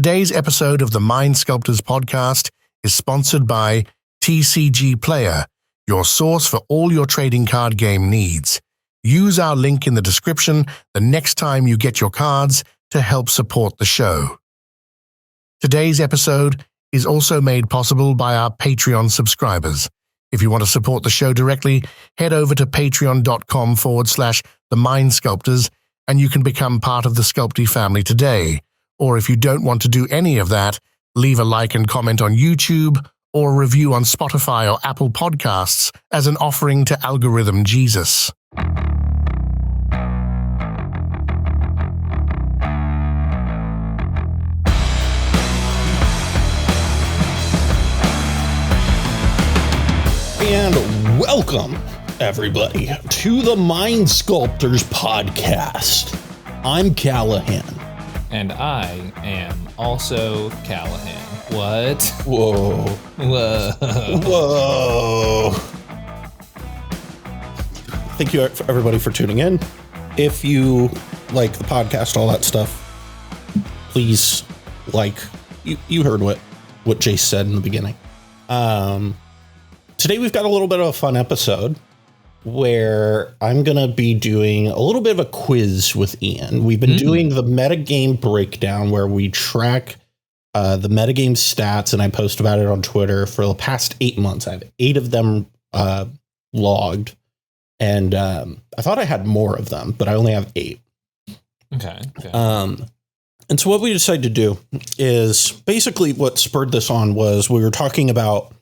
Today's episode of the Mind Sculptors podcast is sponsored by TCG Player, your source for all your trading card game needs. Use our link in the description the next time you get your cards to help support the show. Today's episode is also made possible by our Patreon subscribers. If you want to support the show directly, head over to patreon.com/the Mind Sculptors and you can become part of the SCULPTY family today. Or if you don't want to do any of that, leave a like and comment on YouTube or a review on Spotify or Apple Podcasts as an offering to Algorithm Jesus. And welcome, everybody, to the Mind Sculptors podcast. I'm Callahan. And I am also Callahan. What? Whoa. Whoa. Whoa. Thank you, everybody, for tuning in. If you like the podcast, all that stuff, please you heard what Jace said in the beginning. Today we've got a little bit of a fun episode where I'm going to be doing a little bit of a quiz with Ian. We've been doing the metagame breakdown where we track the metagame stats, and I post about it on Twitter for the past 8 months. I have 8 of them logged, and I thought I had more of them, but I only have 8. Okay. And so what we decided to do is basically what spurred this on was we were talking about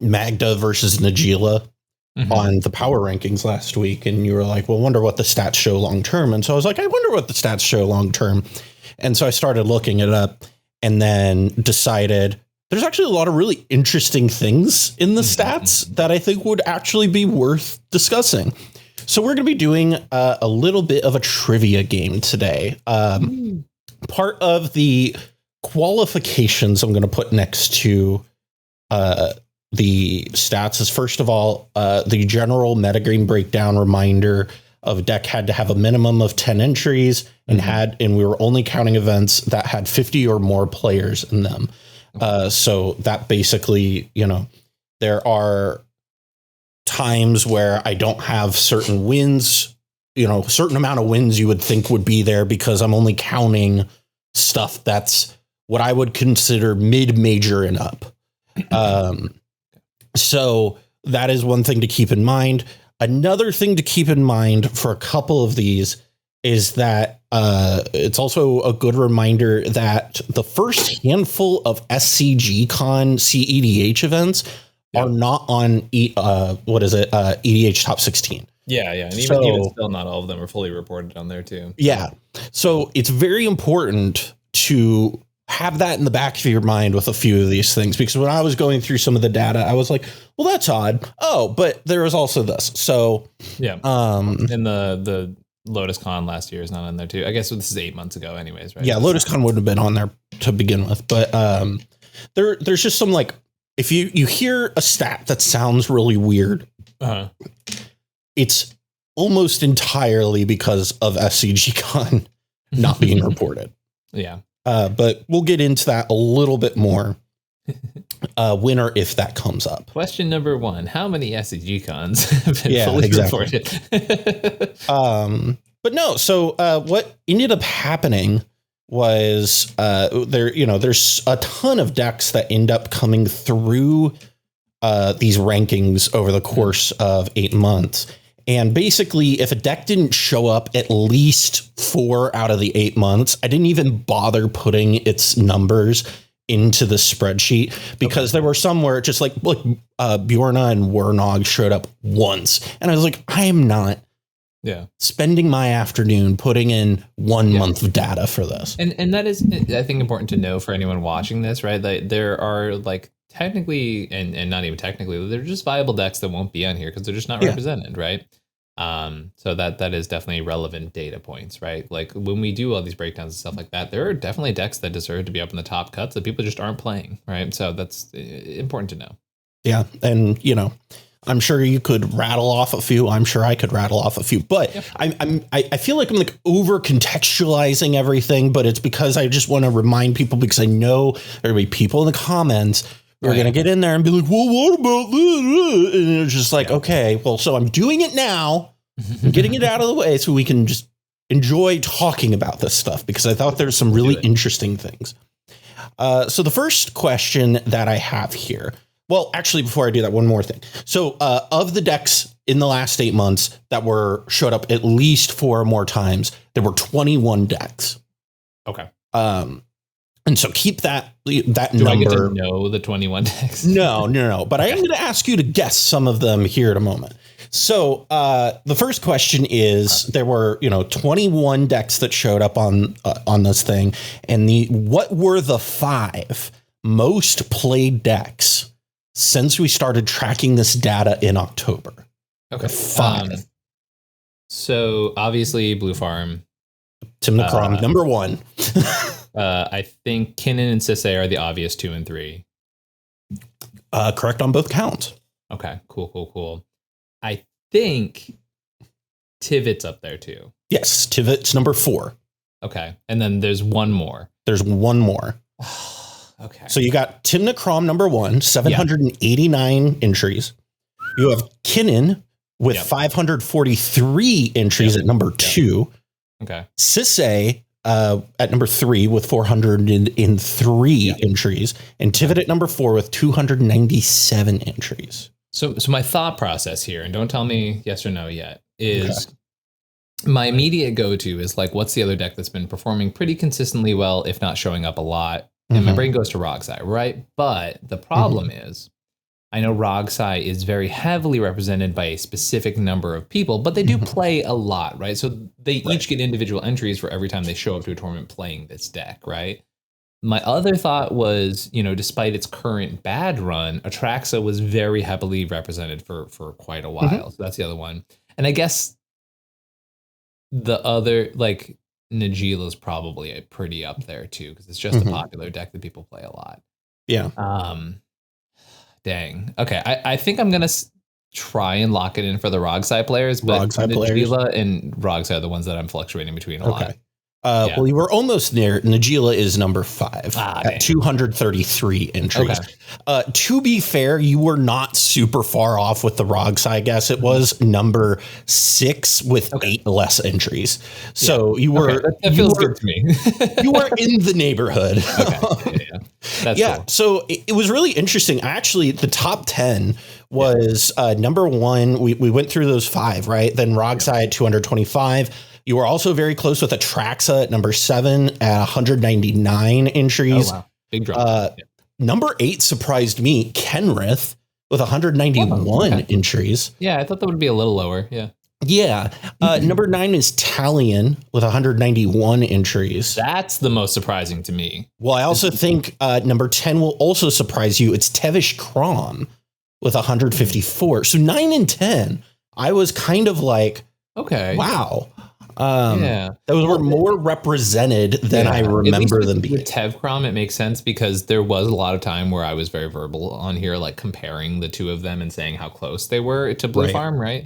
Magda versus Najila on the power rankings last week. And you were like, well, wonder what the stats show long term. And so I was like, I wonder what the stats show long term. And so I started looking it up and then decided there's actually a lot of really interesting things in the stats that I think would actually be worth discussing. So we're going to be doing a little bit of a trivia game today. Part of the qualifications I'm going to put next to the stats is, first of all, the general metagame breakdown reminder of a deck had to have a minimum of 10 entries and we were only counting events that had 50 or more players in them. So that basically, there are times where I don't have certain wins, a certain amount of wins you would think would be there because I'm only counting stuff that's what I would consider mid-major and up. So that is one thing to keep in mind. Another thing to keep in mind for a couple of these is that it's also a good reminder that the first handful of SCGCon cEDH events are not on EDH Top 16. Yeah. And even still, not all of them are fully reported on there too. Yeah. So it's very important to have that in the back of your mind with a few of these things, because when I was going through some of the data, I was like, well, that's odd. Oh, but there is also this. So yeah. And the Lotus Con last year is not on there too. I guess this is 8 months ago anyways, right? Yeah. Lotus Con wouldn't have been on there to begin with, but there's just some, like, if you hear a stat that sounds really weird, it's almost entirely because of SCGCon not being reported. Yeah. But we'll get into that a little bit more when or if that comes up. Question number 1. How many SCG cons have been fully reported? But no, so what ended up happening was there's a ton of decks that end up coming through these rankings over the course of 8 months. And basically, if a deck didn't show up at least 4 out of the 8 months, I didn't even bother putting its numbers into the spreadsheet, because there were some where it just like Bjorna and Wernog showed up once. And I was like, I am not spending my afternoon putting in 1 month of data for this. And that is, I think, important to know for anyone watching this, right? Like, there are technically, and not even technically, they're just viable decks that won't be on here because they're just not represented, right? So that is definitely relevant data points, right? Like when we do all these breakdowns and stuff like that, there are definitely decks that deserve to be up in the top cuts that people just aren't playing, right? So that's important to know. Yeah. And, I'm sure you could rattle off a few. I'm sure I could rattle off a few, but yep. I feel like I'm like over contextualizing everything, but it's because I just want to remind people, because I know there'll be people in the comments who are going to get in there and be like, well, what about this? And it's just like, okay, well, so I'm doing it now. I'm getting it out of the way so we can just enjoy talking about this stuff, because I thought there's some really interesting things. So the first question that I have here, well, actually, before I do that, one more thing. So of the decks in the last 8 months that showed up at least 4 more times, there were 21 decks. Okay. And so keep that Do number. I get to know the 21 decks? No. But I am going to ask you to guess some of them here in a moment. So the first question is, there were 21 decks that showed up on this thing, and what were the 5 most played decks since we started tracking this data in October? Okay, 5. So obviously Blue Farm, Tim the Crom, number 1. I think Kinnan and Sisse are the obvious 2 and 3. Correct on both counts. Okay, cool. I think Tivit's up there too. Yes, Tivit's number 4. Okay, and then there's one more. There's one more. Okay. So you got Tim the Crom number 1, 789 entries. You have Kinnan with 543 entries at number 2. Okay. Sisse at number 3 with 403 entries, and Tivit at number 4 with 297 entries. So my thought process here, and don't tell me yes or no yet, is my immediate go-to is like, what's the other deck that's been performing pretty consistently well, if not showing up a lot? And my brain goes to Rogsai, right? But the problem is, I know Rogsai is very heavily represented by a specific number of people, but they do play a lot, right? So they each get individual entries for every time they show up to a tournament playing this deck, right? My other thought was, despite its current bad run, Atraxa was very heavily represented for quite a while. So that's the other one. And I guess the other, like, Najeela's probably pretty up there too, because it's just a popular deck that people play a lot. Yeah. Dang. Okay. I think I'm going to try and lock it in for the Rogsai players, but Najeela and Rogsai are the ones that I'm fluctuating between a lot. Well, you were almost near. Najeela is number 5 at 233 entries. Okay. To be fair, you were not super far off with the Rogsai. I guess it was number 6 with 8 less entries. So you were. That feels good to me. You were in the neighborhood. Okay. That's cool. So it was really interesting. Actually, the top 10 was number 1. We went through those 5, right? Then Rogsai at 225. You were also very close with Atraxa at number 7 at 199 entries. Oh, wow. Big drop. Number 8 surprised me, Kenrith, with 191 entries. Yeah, I thought that would be a little lower. Yeah. Number 9 is Talion with 191 entries. That's the most surprising to me. Well, I also think number 10 will also surprise you. It's Tevish Crom with 154. So 9 and 10, I was kind of like, okay, wow. Those were more represented than I remember them being. With Tevcrom, it makes sense because there was a lot of time where I was very verbal on here, like comparing the two of them and saying how close they were to Blue Farm, right?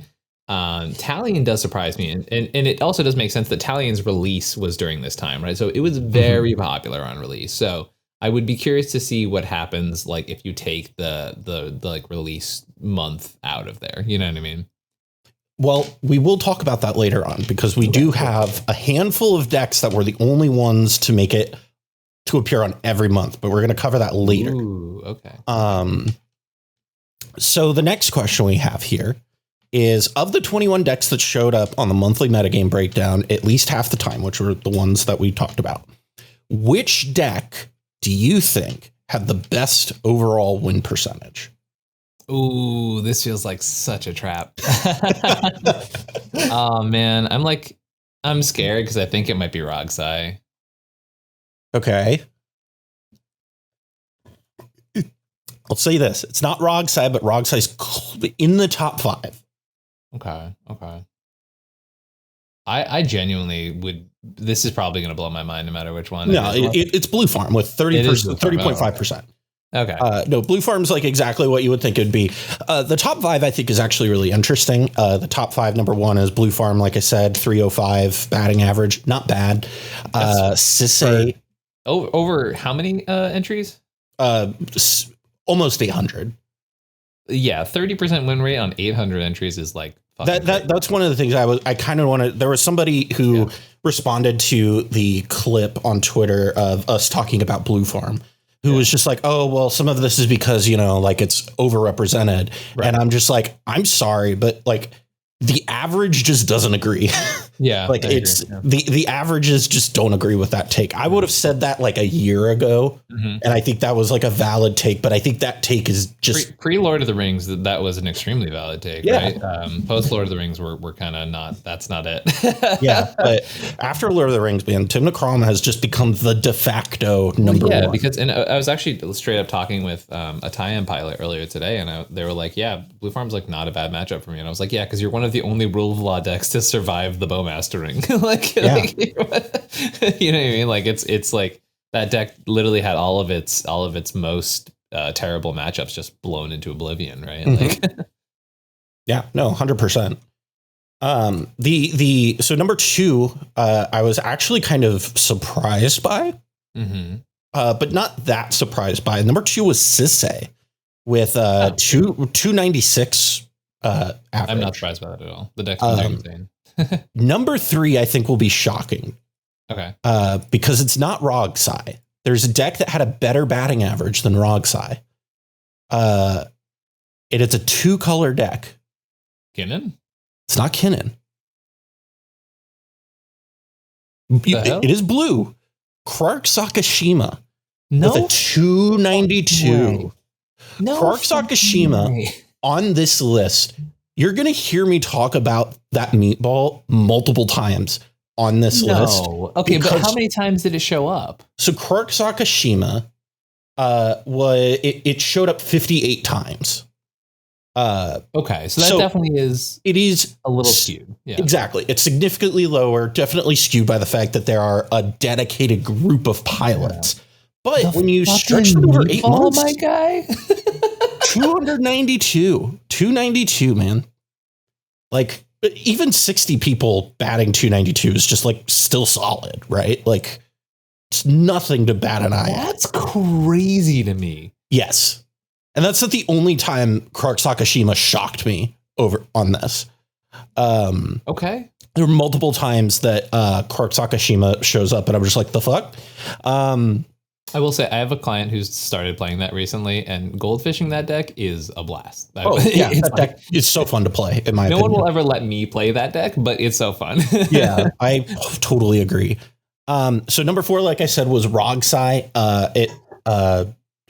Talion does surprise me, and it also does make sense that Talion's release was during this time, right? So it was very popular on release. So I would be curious to see what happens, like if you take the like release month out of there. You know what I mean? Well, we will talk about that later on, because we do have a handful of decks that were the only ones to make it to appear on every month, but we're going to cover that later. Ooh, okay. So the next question we have here is, of the 21 decks that showed up on the monthly metagame breakdown at least half the time, which were the ones that we talked about, which deck do you think had the best overall win percentage? Ooh, this feels like such a trap. Oh man, I'm scared because I think it might be Rogsai. Okay. I'll say this. It's not Rogsai, but Rogsai's in the top 5. Okay. I genuinely would. This is probably going to blow my mind no matter which one. No, it's Blue Farm with 30.5%. Okay. No, Blue Farm's like exactly what you would think it'd be. The top 5, I think, is actually really interesting. The top 5, number 1 is Blue Farm, like I said, 305 batting average. Not bad. Sisse. Over how many entries? Almost 800. Yeah, 30% win rate on 800 entries is like that's one of the things I kind of wanted. There was somebody who responded to the clip on Twitter of us talking about Blue Farm, who was just like, oh, well, some of this is because, like it's overrepresented. Right. And I'm just like, I'm sorry, but like the average just doesn't agree. Yeah. Like the averages just don't agree with that take. I would have said that like a year ago. Mm-hmm. And I think that was like a valid take, but I think that take is just pre Lord of the Rings. That was an extremely valid take. Yeah. Right. Post Lord of the Rings, we're kind of not, that's not it. Yeah. But after Lord of the Rings, man, Tim McCrom has just become the de facto number one. Yeah, because I was actually straight up talking with a tie-in pilot earlier today, and they were like, yeah, Blue Farm's like not a bad matchup for me. And I was like, yeah, because you're one of the only rule of law decks to survive the Bowmastering. like, you know what I mean? Like it's like that deck literally had all of its most terrible matchups just blown into oblivion, right? Mm-hmm. Like, yeah, no, 100%. So number 2, I was actually kind of surprised by, but not that surprised by. Number 2 was Sisse with 296. Average. I'm not surprised by that at all. The deck's insane. Number 3, I think, will be shocking. Okay. Because it's not Rogsai. There's a deck that had a better batting average than Rogsai. It is a 2-color deck. Kinnan? It's not Kinnan. It is blue. Clark Sakashima. No. With a 292. No. Clark Sakashima on this list. You're going to hear me talk about that meatball multiple times on this list. Okay, but how many times did it show up? So Clark Sakashima, it showed up 58 times. Okay, so that definitely is. It is a little skewed. Yeah. Exactly. It's significantly lower, definitely skewed by the fact that there are a dedicated group of pilots. Yeah. But when you stretch them over 8 months, my guy, 292, man. Like even 60 people batting 292 is just like still solid, right? Like it's nothing to bat an eye at. That's crazy to me. Yes. And that's not the only time Clark Sakashima shocked me over on this. Okay. There were multiple times that Clark Sakashima shows up and I'm just like, the fuck? I will say I have a client who's started playing that recently, and goldfishing that deck is a blast. That deck is so fun to play, in my opinion. No one will ever let me play that deck, but it's so fun. Yeah, I totally agree. So number 4, like I said, was Rogsai.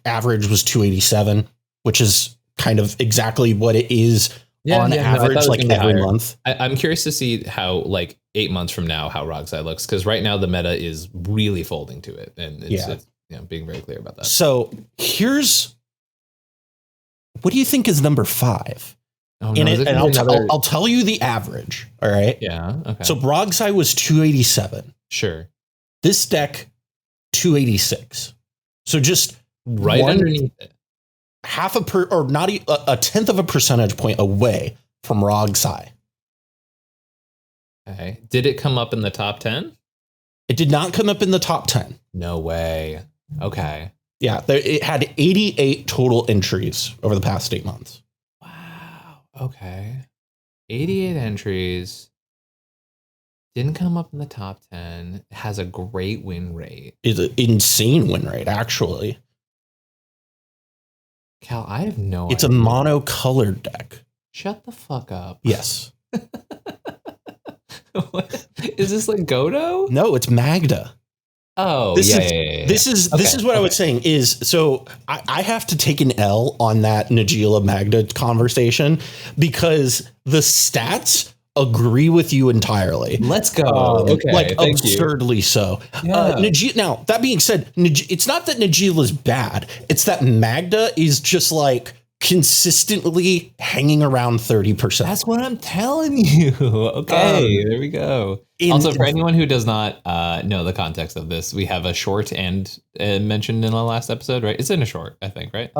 Average was 287, which is kind of exactly what it is on average, like every month. I'm curious to see how, like 8 months from now, how Rogsai looks, because right now the meta is really folding to it, and it's being very clear about that. So here's, what do you think is number 5? Oh, no, I'll tell you the average. All right. Yeah. Okay. So Rogsai was 287. Sure. This deck 286. So just right underneath it, not a tenth of a percentage point away from Rogsai. Okay. Did it come up in the top 10? It did not come up in the top 10. No way. Okay. Yeah, it had 88 total entries over the past 8 months. Wow. Okay. 88 entries. Didn't come up in the top 10. It has a great win rate. It's an insane win rate, actually. Cal, I have no idea. It's a monocolored deck. Shut the fuck up. Yes. What? Is this like Godo? No, it's Magda. Oh, This is what I was saying is, so I have to take an L on that Najeela Magda conversation because the stats agree with you entirely. Let's go. Okay, like absurdly so. Yeah. Now, that being said, it's not that Najeela's bad. It's that Magda is just like consistently hanging around 30%. That's what I'm telling you. Okay, there we go. Also, for anyone who does not know the context of this, we have a short and mentioned in the last episode, right? It's in a short, I think, right?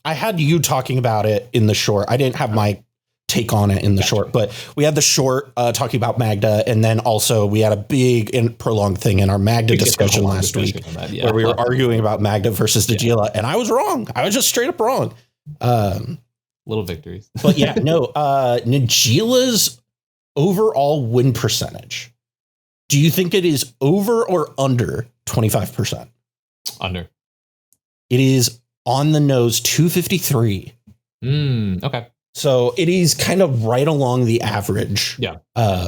I had you talking about it in the short. I didn't have my take on it in the short, but we had the short talking about Magda, and then also we had a big and prolonged thing in our Magda discussion last week where we were arguing about Magda versus Najeela, and I was wrong. I was just straight up wrong. Little victories. But yeah, no, Najeela's overall win percentage. Do you think it is over or under 25%? Under. It is on the nose, 253. Okay. So it is kind of right along the average. Yeah.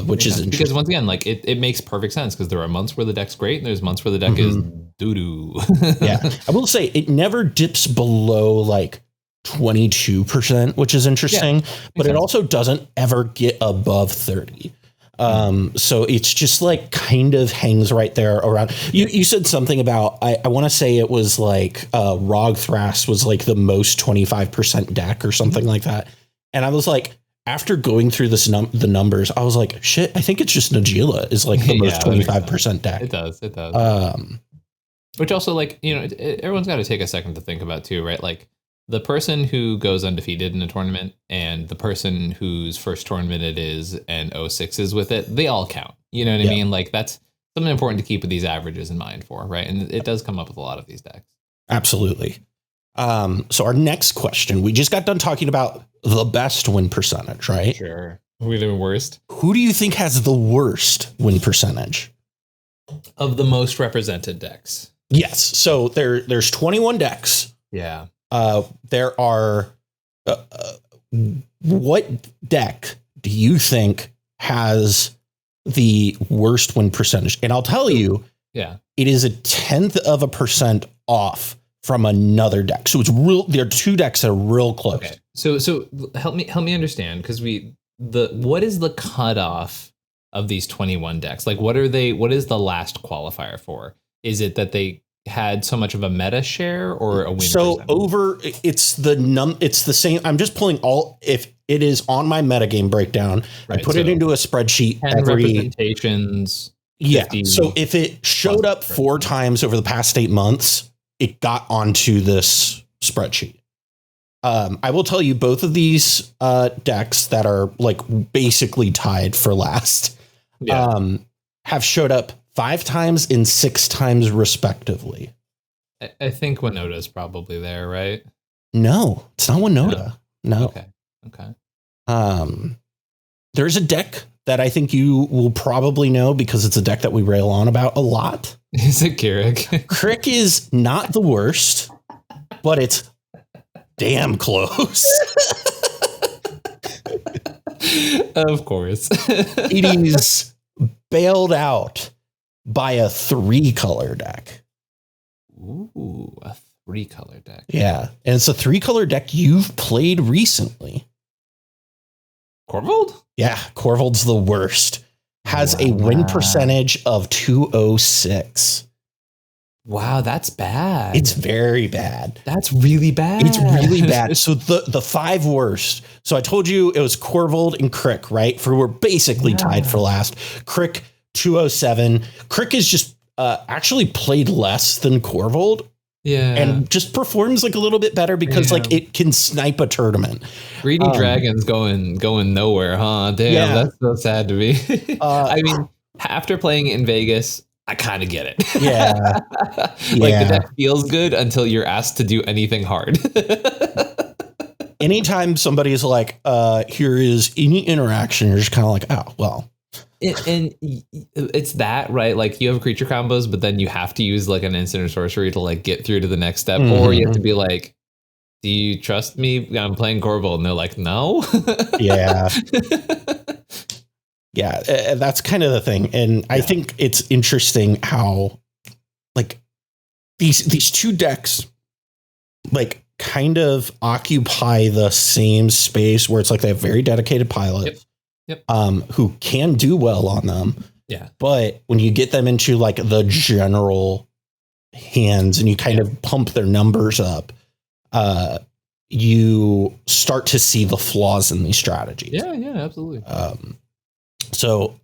Which is interesting. Because once again, like it makes perfect sense because there are months where the deck's great and there's months where the deck is doo-doo. Yeah. I will say it never dips below like 22%, which is interesting, but it also doesn't ever get above 30. So it's just like kind of hangs right there around. You said something about, I want to say it was like Rogthras was like the most 25% deck or something like that. And I was like, after going through this the numbers, I was like, shit, I think it's just Najeela is like the most 25% deck. It does. Which also, like, you know, everyone's got to take a second to think about too, right? Like the person who goes undefeated in a tournament and the person whose first tournament it is and 06s with it, they all count. You know what I mean? Like that's something important to keep with these averages in mind for, right? And it does come up with a lot of these decks. Absolutely. So our next question, we just got done talking about the best win percentage, right? Sure. Who are the worst? Who do you think has the worst win percentage? Of the most represented decks. Yes. So there's 21 decks. Yeah. There are, what deck do you think has the worst win percentage? And I'll tell you, it is 1/10% off from another deck. So it's real. There are two decks that are real close. Okay. So help me understand, because what is the cutoff of these 21 decks? Like, what is the last qualifier for? Is it that they had so much of a meta share or a win percentage? It's the same. I'm just pulling if it is on my metagame breakdown, I put it into a spreadsheet 10 representations. Yeah. So if it showed up 4 times over the past 8 months, it got onto this spreadsheet. I will tell you both of these decks that are like basically tied for last have showed up 5 times and 6 times respectively. I think Winota's probably there, right? No, it's not Winota. No. Okay. There's a deck that I think you will probably know because it's a deck that we rail on about a lot. Is it Keurig? Crick is not the worst, but it's damn close. Of course. It is bailed out by a 3-color deck. Ooh, a 3-color deck. Yeah. And it's a 3-color deck you've played recently. Corvold? Yeah. Corvold's the worst. Has a win percentage of 206. Wow, that's bad. It's very bad. That's really bad. It's really bad. So the 5 worst. So I told you it was Corvold and Crick, right? We're basically tied for last. Crick 207. Crick is just actually played less than Corvold. Yeah. And just performs like a little bit better because like it can snipe a tournament. Greedy Dragon's going nowhere, huh? Damn, that's so sad to me. I mean, after playing it in Vegas, I kind of get it. Yeah. The deck feels good until you're asked to do anything hard. Anytime somebody is like, here is any interaction, you're just kind of like, oh, well. And it's that, right? Like you have creature combos, but then you have to use like an instant or sorcery to like get through to the next step. Or you have to be like, do you trust me? I'm playing Corvold. And they're like, no. Yeah. Yeah, that's kind of the thing. And I think it's interesting how like these two decks like kind of occupy the same space where it's like they have very dedicated pilots who can do well on them. Yeah. But when you get them into like the general hands and you kind of pump their numbers up, you start to see the flaws in these strategies. Yeah, absolutely. So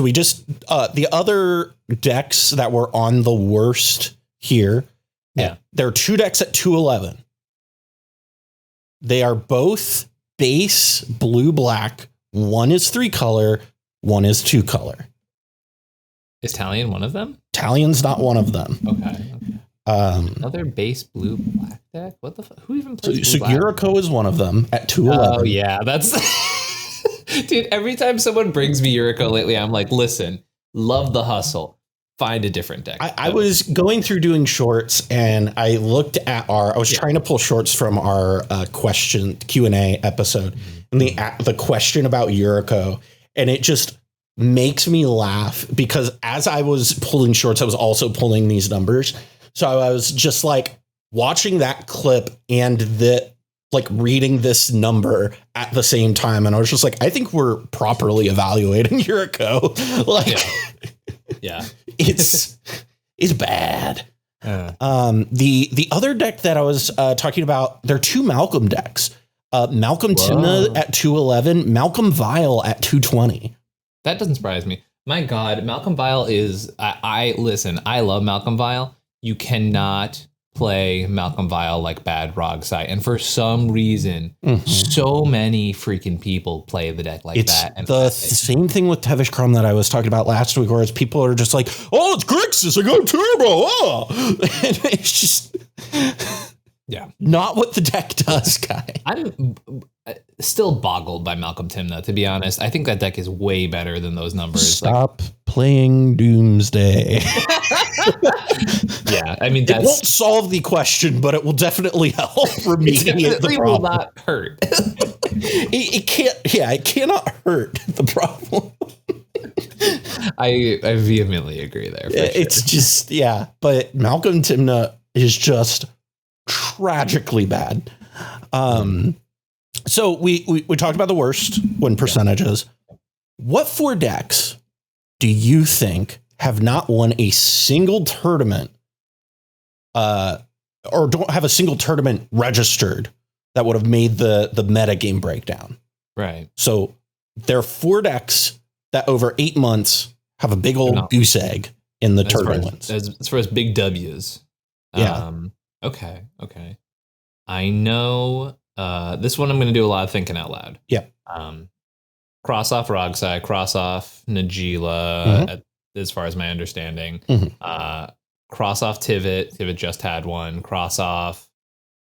we just the other decks that were on the worst here. Yeah, there are 2 decks at 211. They are both base blue-black. One is 3-color, one is 2-color. Is Talion one of them? Talion's not one of them. Okay. Another base blue-black deck? What the fuck? Who even plays so Yuriko is one of them at 211. Oh, yeah. That's... Dude, every time someone brings me Yuriko lately, I'm like, listen, love the hustle. Find a different deck. I was going through doing shorts, and I looked at I was trying to pull shorts from our question Q&A episode, and the question about Yuriko, and it just makes me laugh because as I was pulling shorts, I was also pulling these numbers. So I was just like watching that clip and reading this number at the same time. And I was just like, I think we're properly evaluating Yuriko. Yeah. It's bad. The other deck that I was talking about, there are 2 Malcolm decks. Malcolm Timna at 211, Malcolm Vile at 220. That doesn't surprise me. My God, Malcolm Vile is... I listen, I love Malcolm Vile. You cannot play Malcolm Vile like bad Rogsai. And for some reason, so many freaking people play the deck like that. And the same thing with Tevish Crumb that I was talking about last week, where people are just like, oh, it's Grixis, I got Turbo. Oh. And it's just... Yeah. Not what the deck does, guy. I'm still boggled by Malcolm Timna, to be honest. I think that deck is way better than those numbers. Stop playing Doomsday. Yeah, I mean, it won't solve the question, but it will definitely help remediate the problem. Will not hurt. It can't. Yeah, it cannot hurt the problem. I vehemently agree there. It's just but Malcolm Timna is just tragically bad. So we talked about the worst win percentages. What 4 decks do you think have not won a single tournament or don't have a single tournament registered that would have made the meta game breakdown? Right. So there are 4 decks that over 8 months have a big old goose egg in the tournaments. As far as big W's. Yeah. Okay. I know this one I'm going to do a lot of thinking out loud. Yep. Cross off Rogsai, cross off Najila, as far as my understanding. Cross off Tivit. Tivit just had one. Cross off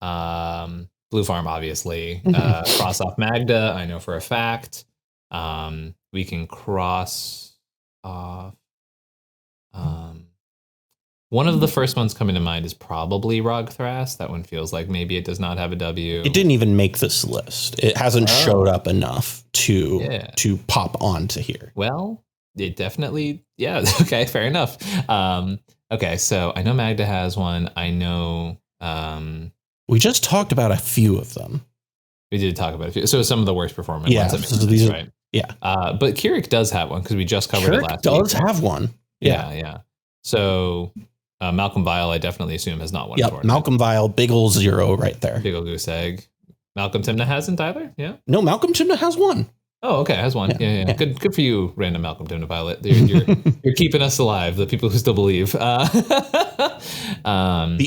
Blue Farm, obviously. Cross off Magda, I know for a fact. We can cross off... one of the first ones coming to mind is probably Rogthras. That one feels like maybe it does not have a W. It didn't even make this list. It hasn't showed up enough to pop onto here. Well, it definitely, okay, fair enough. Okay, so I know Magda has one. I know... we just talked about a few of them. We did talk about a few. So some of the worst performing ones. So these right? Yeah. But Keurig does have one because we just covered it last week. does have one. Yeah. So... Malcolm Vile, I definitely assume, has not won a tournament. Malcolm Vile, big ol' 0 right there. Big ol' goose egg. Malcolm Timna hasn't either? Yeah? No, Malcolm Timna has one. Oh, okay, has one. Yeah. Good for you, random Malcolm Timna pilot. You're keeping us alive, the people who still believe. The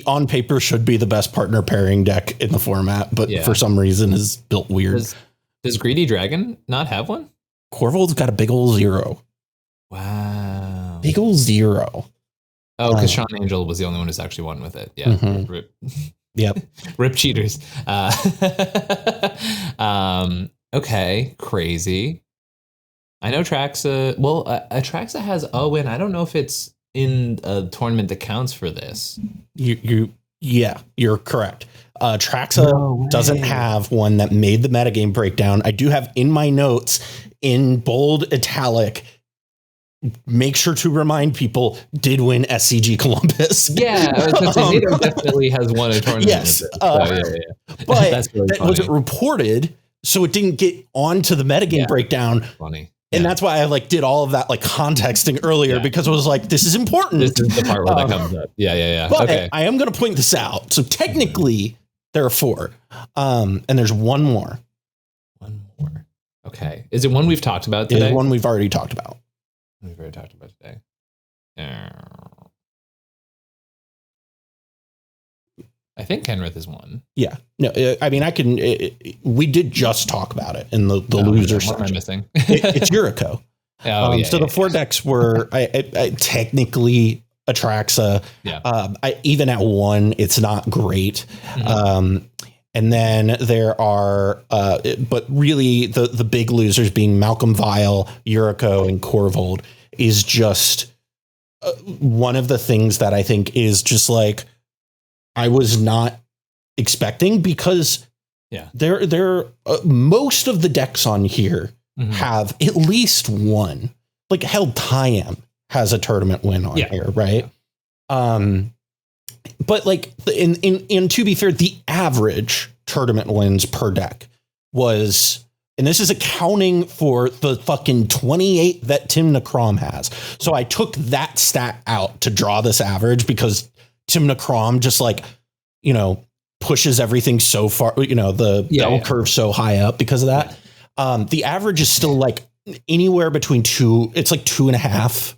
on paper should be the best partner pairing deck in the format, but for some reason is built weird. Does Greedy Dragon not have one? Corvold's got a big ol' 0. Wow. Big ol' 0. Oh, because Sean Angel was the only one who's actually won with it. Yeah. Rip. Yep. Rip cheaters. Okay. Crazy. I know Traxa. Well, Traxa has a win. I don't know if it's in a tournament that counts for this. You're correct. Traxa doesn't have one that made the metagame breakdown. I do have in my notes in bold italic. Make sure to remind people did win SCG Columbus. Yeah, NATO definitely has won a tournament. Yes, but that's really that wasn't reported, so it didn't get onto the metagame breakdown. Funny, and that's why I did all of that contexting earlier because it was this is important. This is the part where that comes up. Yeah. But I am going to point this out. So technically, There are 4. And there's one more. One more. Okay. Is it one we've talked about today? It is one we've already talked about. We've already talked about today. I think Kenrith is one. Yeah. No, I mean, we did just talk about it in the loser section. What am I missing? It's Yuriko. The 4 decks were technically Atraxa. Yeah. Even at 1, it's not great. Mm-hmm. And then there are, but really the big losers being Malcolm Vile, Yuriko, and Korvold is just one of the things that I think is just like, I was not expecting, because there most of the decks on here have at least one. Like hell, Tyam has a tournament win on here, right? Yeah. But like in to be fair, the average tournament wins per deck was, and this is accounting for the fucking 28 that Tim Necrom has. So I took that stat out to draw this average, because Tim Necrom just like, pushes everything so far, the bell curve so high up because of that. The average is still like anywhere between 2. It's like 2.5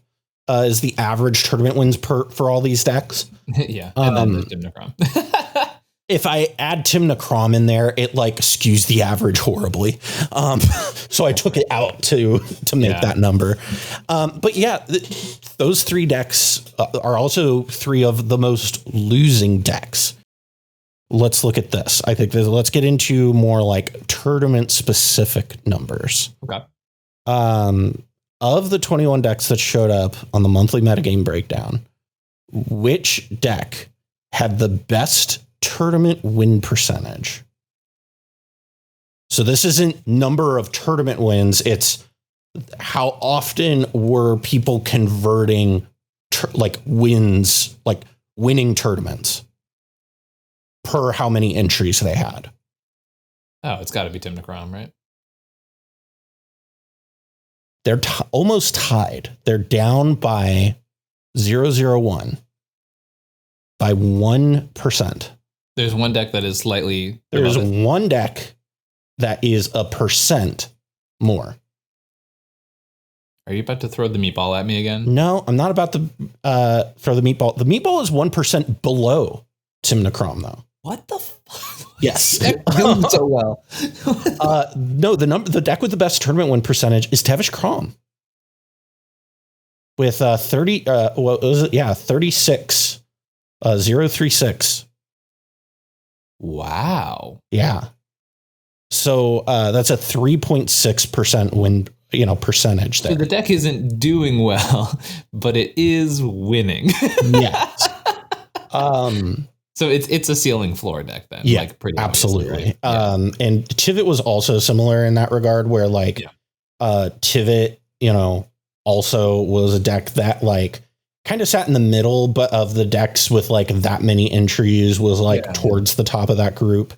is the average tournament wins for all these decks. Yeah. And then there's Tim Necrom. If I add Tim Necrom in there, it like skews the average horribly. So I took it out to make that number. But yeah, those 3 decks are also 3 of the most losing decks. Let's look at this. I think let's get into more like tournament specific numbers. Okay. Of the 21 decks that showed up on the monthly metagame breakdown, which deck had the best tournament win percentage? So this isn't number of tournament wins. It's how often were people converting wins, like winning tournaments, per how many entries they had. Oh, it's got to be Tim Necrom, right? They're almost tied. They're down by 0.001 by 1%. There's one deck that is slightly. There's one deck that is 1% more. Are you about to throw the meatball at me again? No, I'm not about to throw the meatball. The meatball is 1% below Tim Necrom, though. What the fuck? Yes. Doing so well. No, the deck with the best tournament win percentage is Tevish Crom. With 30, what was it? Yeah, 36, 036. Wow. Yeah. So that's a 3.6% win, percentage there. So the deck isn't doing well, but it is winning. Yes. So it's a ceiling floor deck then. Yeah, like pretty absolutely. Right? Yeah. And Tivit was also similar in that regard, where Tivit, also was a deck that like kind of sat in the middle, but of the decks with like that many entries was towards the top of that group.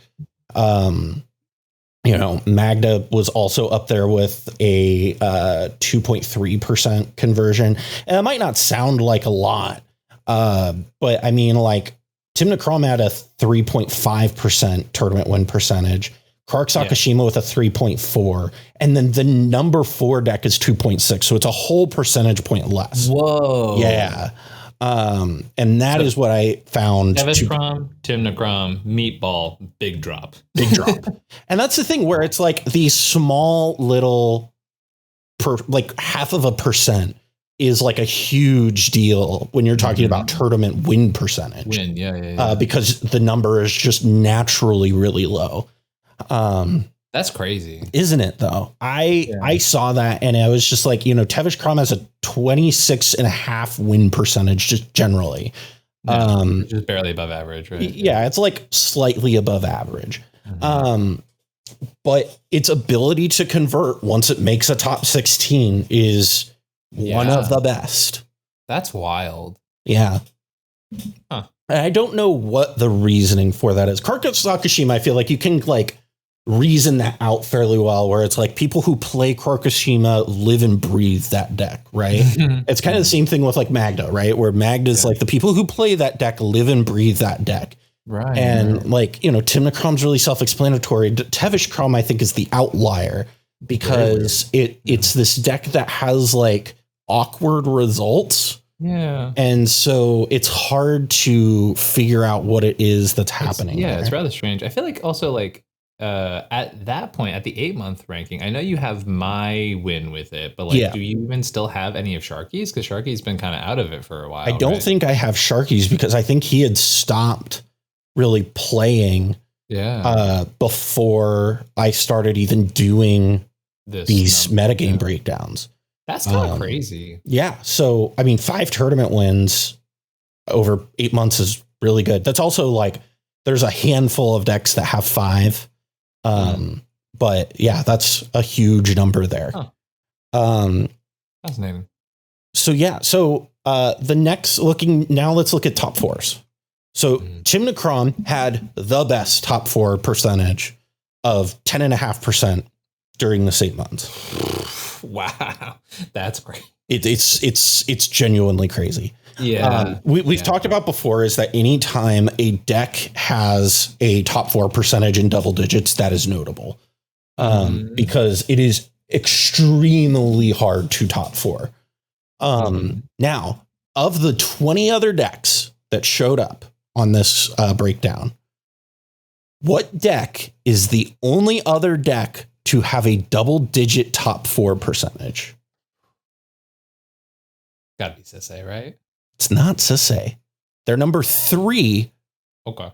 Magda was also up there with a 2.3% conversion, and it might not sound like a lot, but I mean, like Tim Necrom had a 3.5% tournament win percentage. Kark Sakashima with a 3.4, and then the number 4 deck is 2.6, so it's a whole percentage point less. Whoa. Yeah. And that is what I found. Tevish Crom, Tim Necrom, Meatball, big drop. Big drop. And that's the thing where it's like these small little, like 0.5% is like a huge deal when you're talking about tournament win percentage. Because the number is just naturally really low. That's crazy, isn't it? Though I saw that and I was just like, Tevish Crom has a 26.5 win percentage just generally, just barely above average, right? Yeah, it's like slightly above average. But its ability to convert once it makes a top 16 is one of the best. That's wild. Yeah. Huh. I don't know what the reasoning for that is. Kark Sakashima, I feel like you can like reason that out fairly well, where it's like people who play Karkashima live and breathe that deck, right? It's kind of the same thing with like Magda, right? Where Magda's like the people who play that deck live and breathe that deck. Right. And like, Tymna Krom's really self-explanatory. Tevish Krom, I think, is the outlier because it's this deck that has like awkward results. Yeah. And so it's hard to figure out what it is that's happening. It's rather strange. I feel like also like at that point, at the 8-month ranking, I know you have my win with it, but like, do you even still have any of Sharky's? Because Sharky's been kind of out of it for a while. I don't think I have Sharky's because I think he had stopped really playing before I started even doing these metagame breakdowns. That's kind of crazy. Yeah. So, I mean, 5 tournament wins over 8 months is really good. That's also like, there's a handful of decks that have 5. But yeah, that's a huge number there. Fascinating. So yeah. So, let's look at top 4s. So Tymna Krom had the best top 4 percentage of 10.5% during this 8 months. Wow. That's great. It's genuinely crazy. Yeah. We've talked about before is that anytime a deck has a top 4 percentage in double digits, that is notable. Because it is extremely hard to top 4. Now, of the 20 other decks that showed up on this breakdown, what deck is the only other deck to have a double-digit top 4 percentage? Gotta be Sisse, right? It's not Sisse. They're number 3. Okay.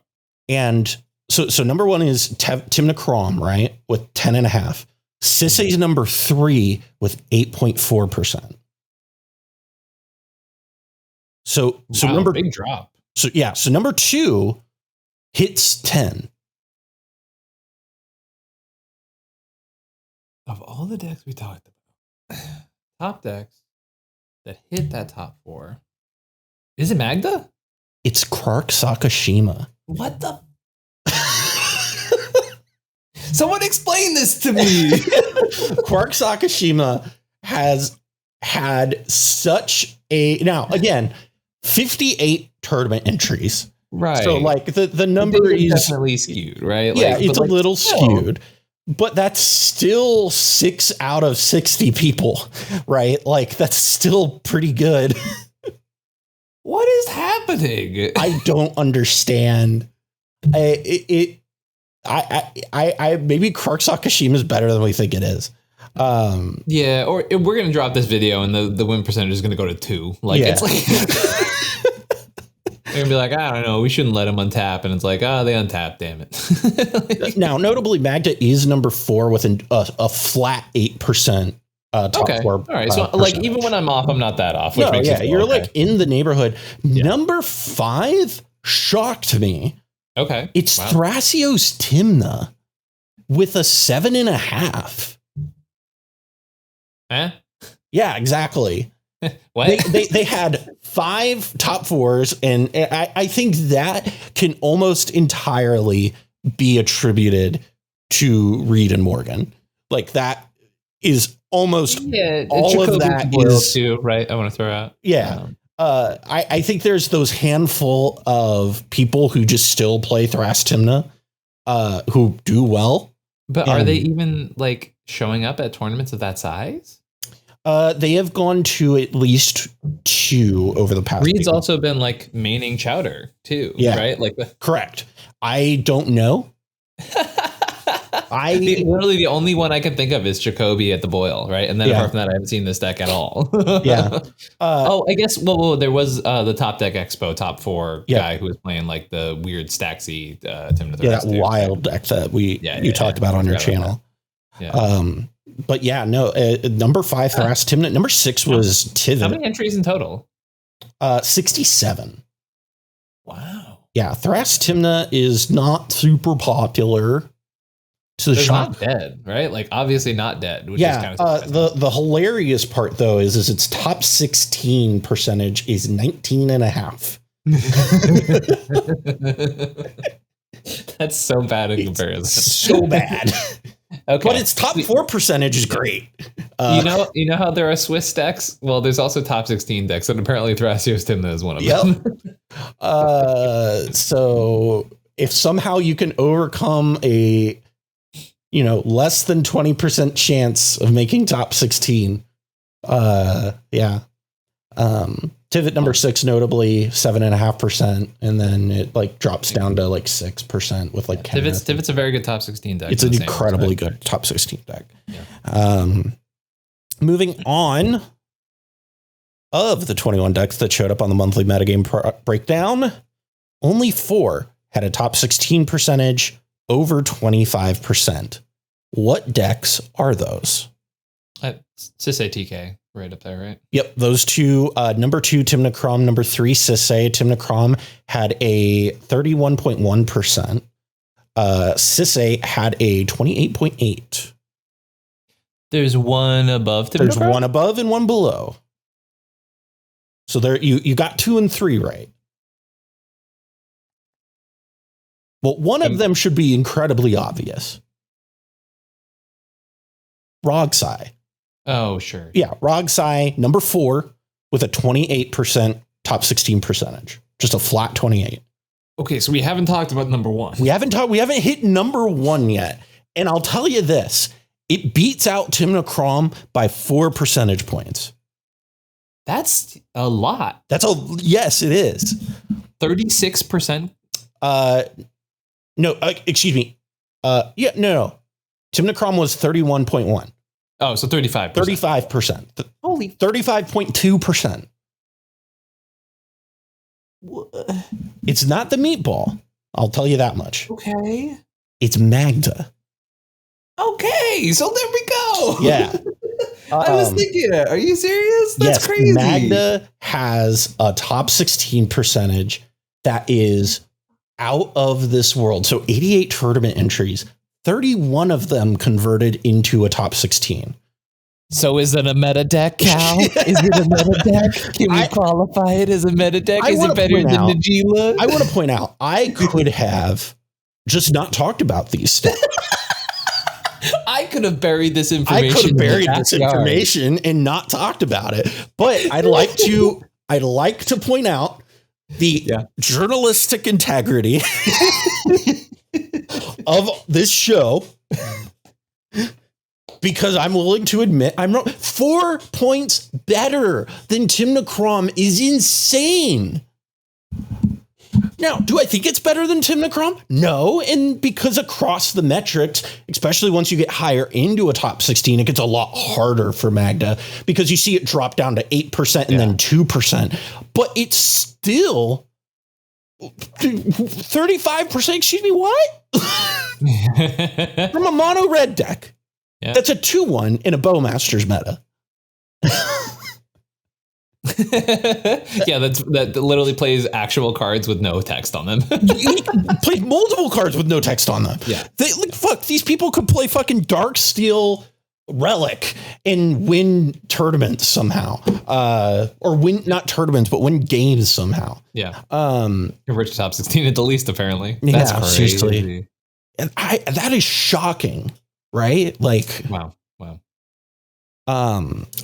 And so number 1 is Tymna Krom, right? With 10.5. Sisse's number 3 with 8.4%. So number big drop. So number 2 hits 10. Of all the decks we talked about, top decks that hit that top 4, is it Magda? It's Quark Sakashima. What the? Someone explain this to me. Quark Sakashima has had such a, now again, 58 tournament entries. Right. So like the number is definitely skewed, right? Yeah, it's a little skewed. But that's still 6 out of 60 people, right? Like that's still pretty good. What is happening? I don't understand. I maybe Quark Sakashima is better than we think it is. Yeah, or we're gonna drop this video and the win percentage is gonna go to 2. Like it's like they're gonna be like, I don't know, we shouldn't let them untap, and it's like, they untap, damn it. Now, notably, Magda is number 4 with a flat 8% top 4. All right, so like even when I'm off, I'm not that off. Which makes you're like in the neighborhood. Yeah. Number 5 shocked me. Okay, it's Thrasios Tymna with a 7.5. Yeah, exactly. What? They had 5 top 4s, and I think that can almost entirely be attributed to Reed and Morgan. Like that is almost all of that is too, right? I want to throw out. Yeah. I think there's those handful of people who just still play Thras Tymna who do well. But are they even like showing up at tournaments of that size? They have gone to at least 2 over the past. Reed's also been like maining Chowder too, right? Like correct. I don't know. Literally the only one I can think of is Jacoby at the Boil, right? And then apart from that, I haven't seen this deck at all. Yeah. I guess. Well, there was the Top Deck Expo top 4 guy who was playing like the weird Staxy Tymna. Yeah, that wild deck that you talked about on your channel. Yeah. But yeah, no. Number 5 Thras Tymna. Number 6 was Tivit. How many entries in total? 67. Wow. Yeah, Thras Tymna is not super popular. To the not dead, right? Like obviously not dead. Which is kind of the hilarious part though is its top 16 percentage is 19.5. That's so bad in comparison. So bad. Okay. But its top 4 percentage is great. You know how there are Swiss decks? Well, there's also top 16 decks, and apparently Thrasios Tymna is one of them. So if somehow you can overcome a, less than 20% chance of making top 16, yeah. Tivit number 6, notably 7.5%, and then it like drops down to like 6% with like Tivit's a very good top 16 deck. It's an incredibly good top 16 deck. Yeah. Moving on, of the 21 decks that showed up on the monthly metagame breakdown, only 4 had a top 16 percentage over 25%. What decks are those? cEDH right up there, right? Yep, those two. Number 2, Timnacrom. Number 3, cEDH. Timnacrom had a 31.1%. cEDH had a 28.8%. There's one above Timnacrom? There's one above and one below. So there, you got 2 and 3 right. Well, one of them should be incredibly obvious. Rogsai. Oh, sure. Yeah, Rogsai, number 4, with a 28% top 16 percentage. Just a flat 28. Okay, so we haven't talked about number 1. We haven't hit number 1 yet. And I'll tell you this, it beats out Timnacrom by 4 percentage points. That's a lot. Yes, it is. 36%. No, excuse me. No. Timnacrom was 31.1. Oh, so 35%. 35%. Holy 35.2%. It's not the meatball. I'll tell you that much. Okay. It's Magda. Okay, so there we go. Yeah. I was thinking, are you serious? That's yes, crazy. Magda has a top 16 percentage that is out of this world. So 88 tournament entries, 31 of them converted into a top 16. So is it a meta deck, Cal? Is it a meta deck? Can we qualify it as a meta deck? Is it better than Najila? I want to point out, I could have just not talked about these stats. I could have buried this information. I could have buried this information and not talked about it. But I'd like to point out the journalistic integrity of this show, because I'm willing to admit I'm wrong. 4 points better than Timnacrom is insane. Now, do I think it's better than Timnacrom? No, and because across the metrics, especially once you get higher into a top 16, it gets a lot harder for Magda because you see it drop down to 8% and then 2%. But it's still 35%. Excuse me, what? From a mono red deck. Yeah. That's a 2-1 in a Bowmasters meta. Yeah, that literally plays actual cards with no text on them. Play multiple cards with no text on them. Yeah, these people could play fucking Darksteel Relic and win tournaments somehow, or win not tournaments but win games somehow. Yeah, convert to top 16 at the least. Apparently, that's crazy. Seriously. And that is shocking, right? Like, wow.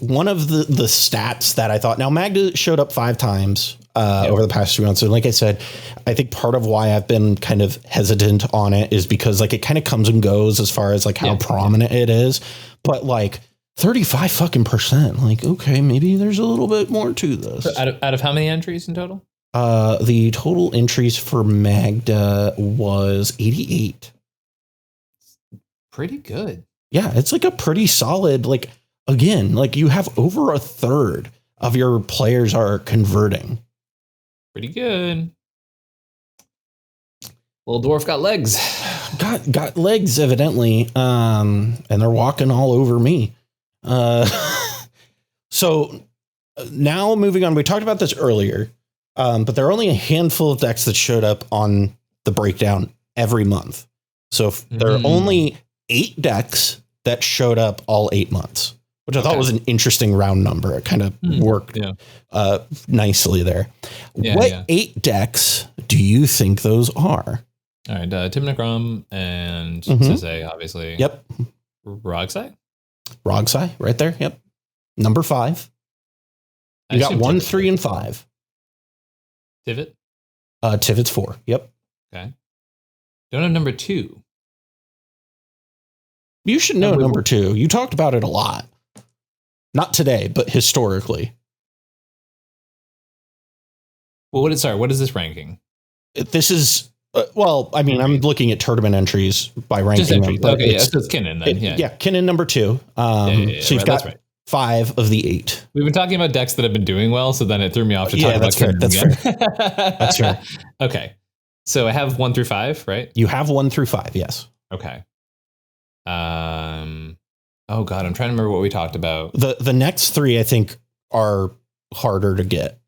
One of the stats that I thought, now Magda showed up 5 times over the past 3 months. And like I said, I think part of why I've been kind of hesitant on it is because like it kind of comes and goes as far as like how prominent it is. But like 35 fucking %, like, okay, maybe there's a little bit more to this. So out of how many entries in total? The total entries for Magda was 88. Pretty good. Yeah, it's like a pretty solid, like, again, like you have over a third of your players are converting. Pretty good. Little dwarf got legs. Got legs, evidently. And they're walking all over me. So now moving on, we talked about this earlier, but there are only a handful of decks that showed up on the breakdown every month. So there are only 8 decks that showed up all 8 months. Which I thought was an interesting round number. It kind of worked nicely there. What 8 decks do you think those are? All right, Timnacrom and cEDH, obviously. Yep. Rogsai, right there. Yep. Number 5. You got 1, 3, and 5. Tivit? Tivit's 4. Yep. Okay. Don't have number 2. You should know number 2. You talked about it a lot. Not today, but historically. Well, what is this ranking? This is, I'm looking at tournament entries by ranking them. Okay, so it's Kinnan then. Kinnan number 2. So you've got 5 of the 8. We've been talking about decks that have been doing well, so then it threw me off to talk about Kinnan again. That's fair. Okay. So I have 1 through 5, right? You have 1 through 5, yes. Okay. Oh God, I'm trying to remember what we talked about. The next 3, I think, are harder to get.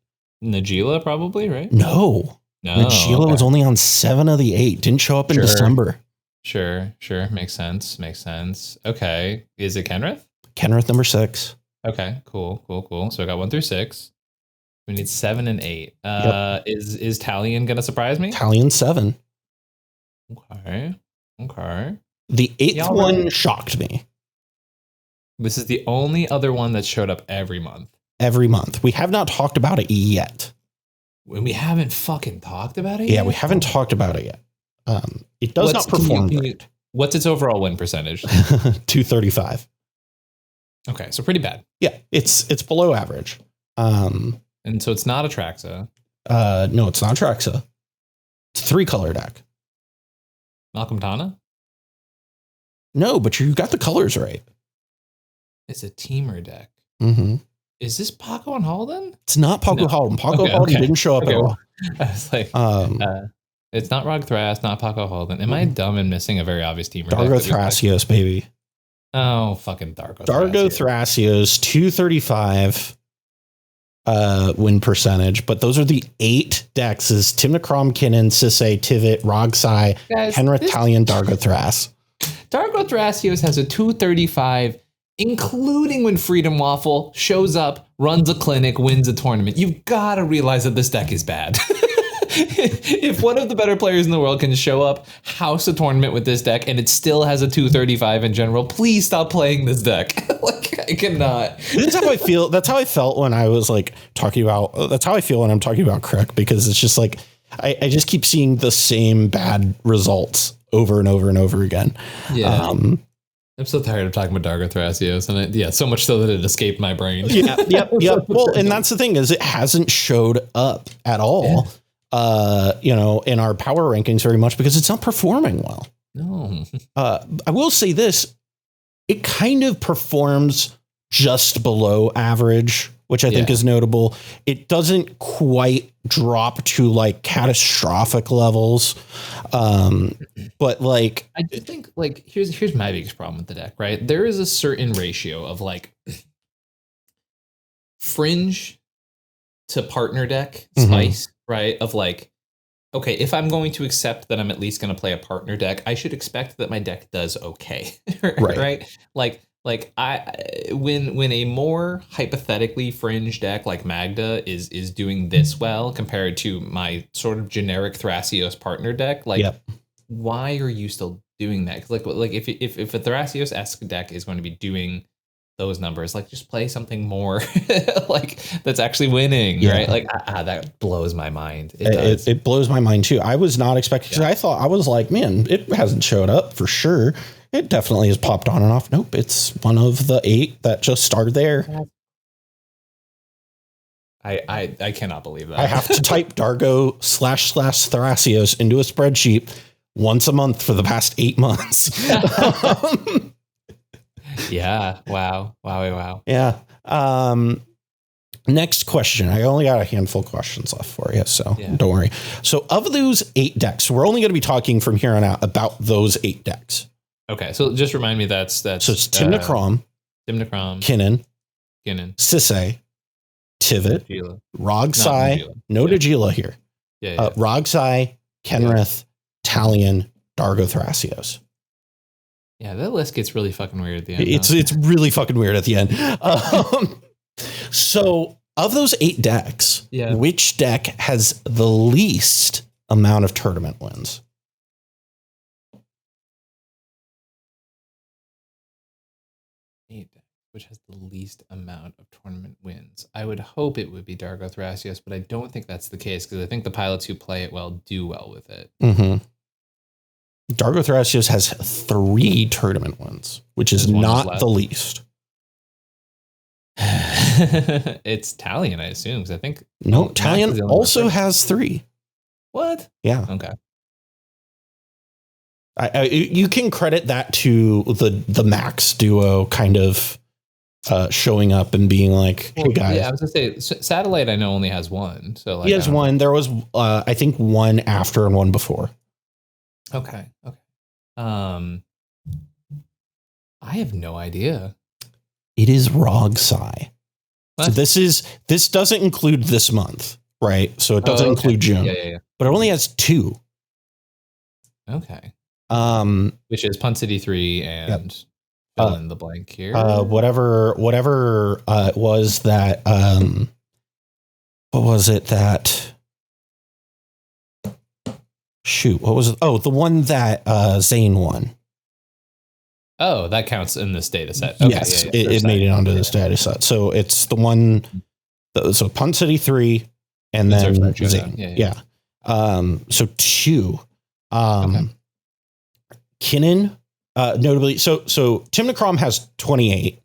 Najeela, probably, right? No. Najeela was only on 7 of the 8. Didn't show up in December. Sure. Makes sense. Okay. Is it Kenrith? Kenrith number 6. Okay, cool. So I got 1 through 6. We need 7 and 8. Is Talion gonna surprise me? Talion 7. Okay. The 8th one shocked me. This is the only other one that showed up every month. We have not talked about it yet. We haven't fucking talked about it yet? Yeah, we haven't talked about it yet. It does not perform great. What's its overall win percentage? 235. Okay, so pretty bad. Yeah, it's below average. And so it's not Atraxa. No, it's not Atraxa. It's a 3-color deck. Malcolm Tana? No, but you got the colors right. It's a teamer deck. Mm-hmm. Is this Paco and Halden? It's not Paco Halden. Paco Halden didn't show up at all. I was like, it's not Rog Thras, not Paco Halden. Am I dumb and missing a very obvious teamer deck? Dargo Thrasios, baby. Oh, fucking Dargo Thrasios, 235 win percentage. But those are the 8 decks: is Timnacrom, Kinnan, Sisay, Tivit, Rogsai, Henrith, Talion, Dargo Thras. Dargo Thrasios has a 235, including when Freedom Waffle shows up, runs a clinic, wins a tournament. You've got to realize that this deck is bad. If one of the better players in the world can show up, house a tournament with this deck, and it still has a 235 in general, please stop playing this deck. Like, I cannot. That's how I feel. That's how I felt when I was like talking about. That's how I feel when I'm talking about Krek, because it's just like I just keep seeing the same bad results over and over and over again. Yeah. I'm so tired of talking about Dargo Thrasios, and so much so that it escaped my brain. Yep. Well, and that's the thing, is it hasn't showed up at all. In our power rankings very much, because it's not performing well. No. I will say this. It kind of performs just below average, which I think is notable. It doesn't quite drop to like catastrophic levels. But like, I just think like, here's my biggest problem with the deck, right? There is a certain ratio of like fringe to partner deck spice, right? Of like, okay, if I'm going to accept that I'm at least going to play a partner deck, I should expect that my deck does okay, right? Like when a more hypothetically fringe deck like Magda is doing this well compared to my sort of generic Thrasios partner deck, like why are you still doing that? Like if a Thrasios-esque deck is going to be doing those numbers, like just play something more like that's actually winning, right? Like that blows my mind. It blows my mind too. I was not expecting, because I was like, man, it hasn't showed up for sure. It definitely has popped on and off. Nope, it's one of the 8 that just started there. I cannot believe that. I have to type Dargo //Thrasios into a spreadsheet once a month for the past 8 months. Yeah. Wow. Yeah. Next question. I only got a handful of questions left for you, so don't worry. So of those 8 decks, we're only going to be talking from here on out about those 8 decks. Okay. So just remind me that's so it's Timnacrom, Kinnan, Sisay, Tivit, Rogsai, no Najeela here. Rogsai, Kenrith, Talion, Dargo Thrasios. Yeah, that list gets really fucking weird at the end. It's really fucking weird at the end. So of those 8 decks, which deck has the least amount of tournament wins? Which has the least amount of tournament wins. I would hope it would be Dargo Thrasios, but I don't think that's the case, because I think the pilots who play it well do well with it. Mm-hmm. Dargo Thrasios has 3 tournament wins, which is not the least. It's Talion, I assume, because I think Talion also has 3. What? Yeah. Okay. You can credit that to the Max duo kind of showing up and being like, "Hey guys." Yeah, I was gonna say Satellite. I know only has 1, so like, he has 1. There was, I think, 1 after and 1 before. Okay. I have no idea. It is Rogsai. What? So this doesn't include this month, right? So it doesn't include June. Yeah. But it only has 2. Okay. Which is Punt City 3 and fill in the blank here. Whatever it was that what was it that shoot, what was it? Oh, the one that Zane won. Oh, that counts in this data set. Okay, yes, it made it onto this data set. So it's the one so Punt City 3 and then Zane. Yeah. So 2. Okay. Kinnan, notably, so Tim Necrom has 28,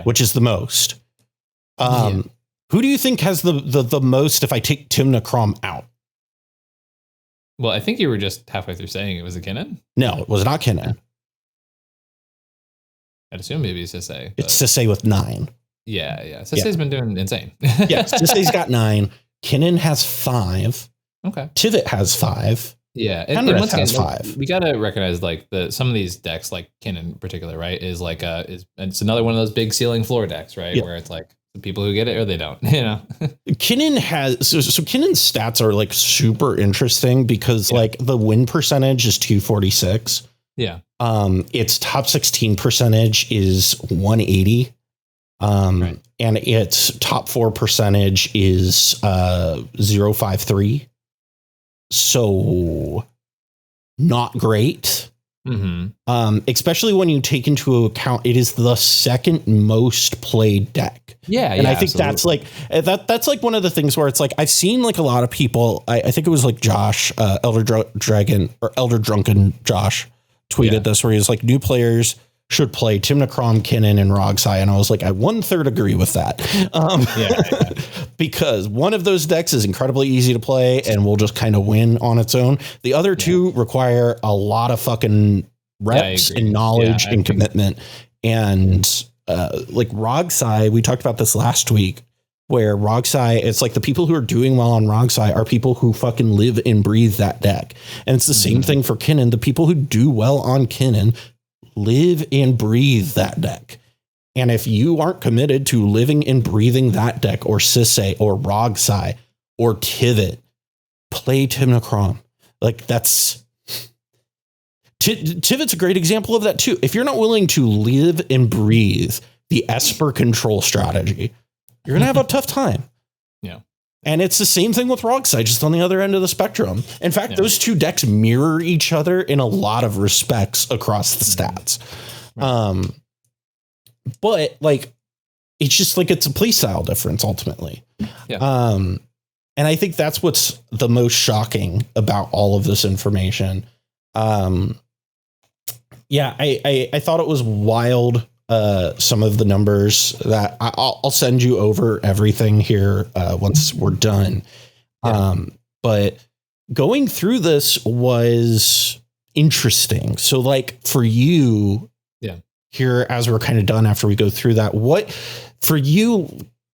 which is the most. Who do you think has the most if I take Tim Necrom out? Well, I think you were just halfway through saying it was a Kinnan. No, it was not Kinnan. I'd assume maybe it's Sisay. It's Sisay with 9. Yeah. Sisay's been doing insane. Yeah, Sisay's got 9. Kinnan has 5. Okay. Tivit has 5. Yeah, and once has 5. We gotta recognize like some of these decks, like Kin in particular, right? Is like it's another one of those big ceiling floor decks, right? Where it's like the people who get it or they don't, you know. Kinnan has so Kinnan's stats are like super interesting because like the win percentage is 246. Yeah. Its top 16 percentage is 180. And its top 4 percentage is 053. So not great. Mm-hmm. Especially when you take into account it is the second most played deck. Yeah. And I think that's like one of the things where it's like I've seen like a lot of people. I think it was like Josh, Elder Drunken Josh tweeted this where he's like new players should play Tim Necrom, Kinnan, and Rogsai. And I was like, I 1/3 agree with that. Because one of those decks is incredibly easy to play and will just kind of win on its own. The other 2 require a lot of fucking reps and knowledge and commitment. And like Rogsai, we talked about this last week, where Rogsai, it's like the people who are doing well on Rogsai are people who fucking live and breathe that deck. And it's the same thing for Kinnan. The people who do well on Kinnan live and breathe that deck. And if you aren't committed to living and breathing that deck, or Sisay, or Rogsai, or Tivit, play Tim Necrom. Like that's Tivit's a great example of that too. If you're not willing to live and breathe the Esper control strategy, you're gonna have a tough time. Yeah. And it's the same thing with Rogsai, just on the other end of the spectrum. In fact, those 2 decks mirror each other in a lot of respects across the stats. Right. But like, it's just like, it's a play style difference ultimately. Yeah. And I think that's what's the most shocking about all of this information. I thought it was wild. Some of the numbers that I'll send you over everything here once we're done. But going through this was interesting. So like for you here, as we're kind of done after we go through that, what for you,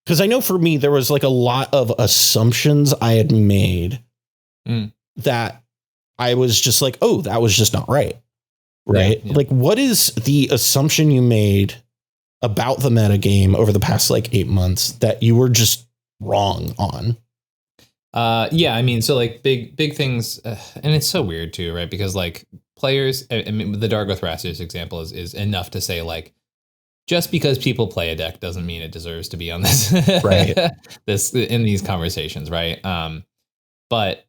because I know for me, there was like a lot of assumptions I had made that I was just like, oh, that was just not right. Right. Yeah. Like, what is the assumption you made about the metagame over the past like 8 months that you were just wrong on? I mean, so like big things, and it's so weird too, right? Because like players, I mean, the Dargo Thrasios example is enough to say like, just because people play a deck doesn't mean it deserves to be on this, right? This in these conversations, right? But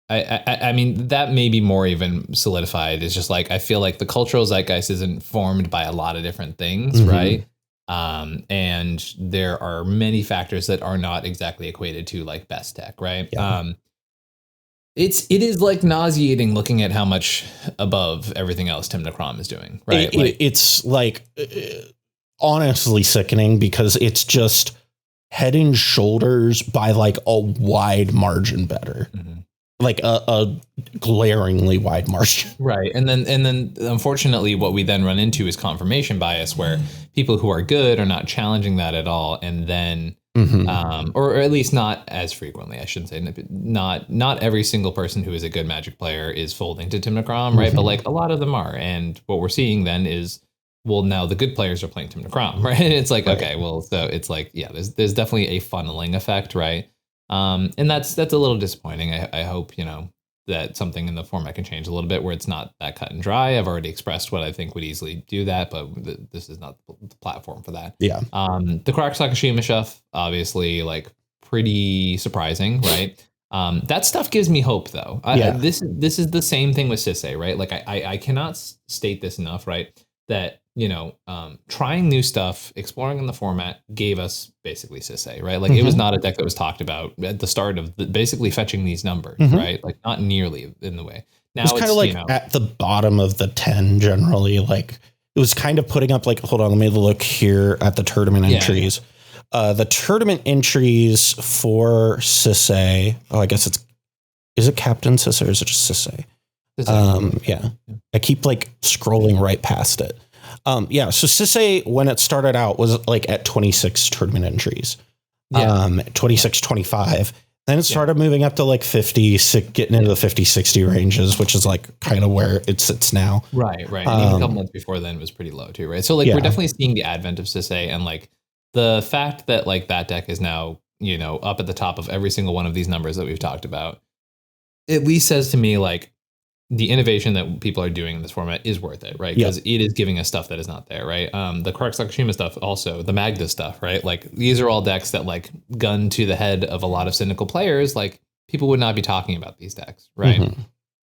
I mean, that may be more even solidified. It's just like, I feel like the cultural zeitgeist is informed by a lot of different things, right? And there are many factors that are not exactly equated to like best tech, right? Yeah. it is like nauseating looking at how much above everything else Tim Necrom is doing, right? It's like honestly sickening because it's just head and shoulders by like a wide margin better. Mm-hmm. Like a glaringly wide margin. Right. And then unfortunately what we then run into is confirmation bias, where people who are good are not challenging that at all. And then or at least not as frequently, I shouldn't say, not every single person who is a good Magic player is folding to Tim Necrom, right? But like a lot of them are. And what we're seeing then is, well, now the good players are playing Tim Necrom, right? And it's like, okay, well, so it's like, yeah, there's definitely a funneling effect, right? And that's a little disappointing. I hope, that something in the format can change a little bit where it's not that cut and dry. I've already expressed what I think would easily do that, but this is not the platform for that. Yeah. The Karak Sakashima stuff, obviously, like pretty surprising, right? That stuff gives me hope, though. This is the same thing with Sisay, right? Like I cannot state this enough, right? That trying new stuff, exploring in the format gave us basically Sisay, right? Like it was not a deck that was talked about at the start of basically fetching these numbers, right? Like not nearly in the way. Now it's kind of like at the bottom of the 10 generally. Like it was kind of putting up like, hold on, let me look here at the tournament entries. The tournament entries for Sisay. Oh, I guess is it Captain Sisay or is it just Sisay? Yeah. I keep like scrolling right past it. So Sisay, when it started out, was like at 26 tournament entries, 26, 25. Then it started moving up to like 50, getting into the 50, 60 ranges, which is like kind of where it sits now. Right. And even a couple months before then was pretty low too, right? So like we're definitely seeing the advent of Sisay, and like the fact that like that deck is now, up at the top of every single one of these numbers that we've talked about, at least says to me like, the innovation that people are doing in this format is worth it, right? Because it is giving us stuff that is not there, right? The Karak Sakashima stuff, also the Magda stuff, right? Like these are all decks that like gun to the head of a lot of cynical players. Like people would not be talking about these decks, right?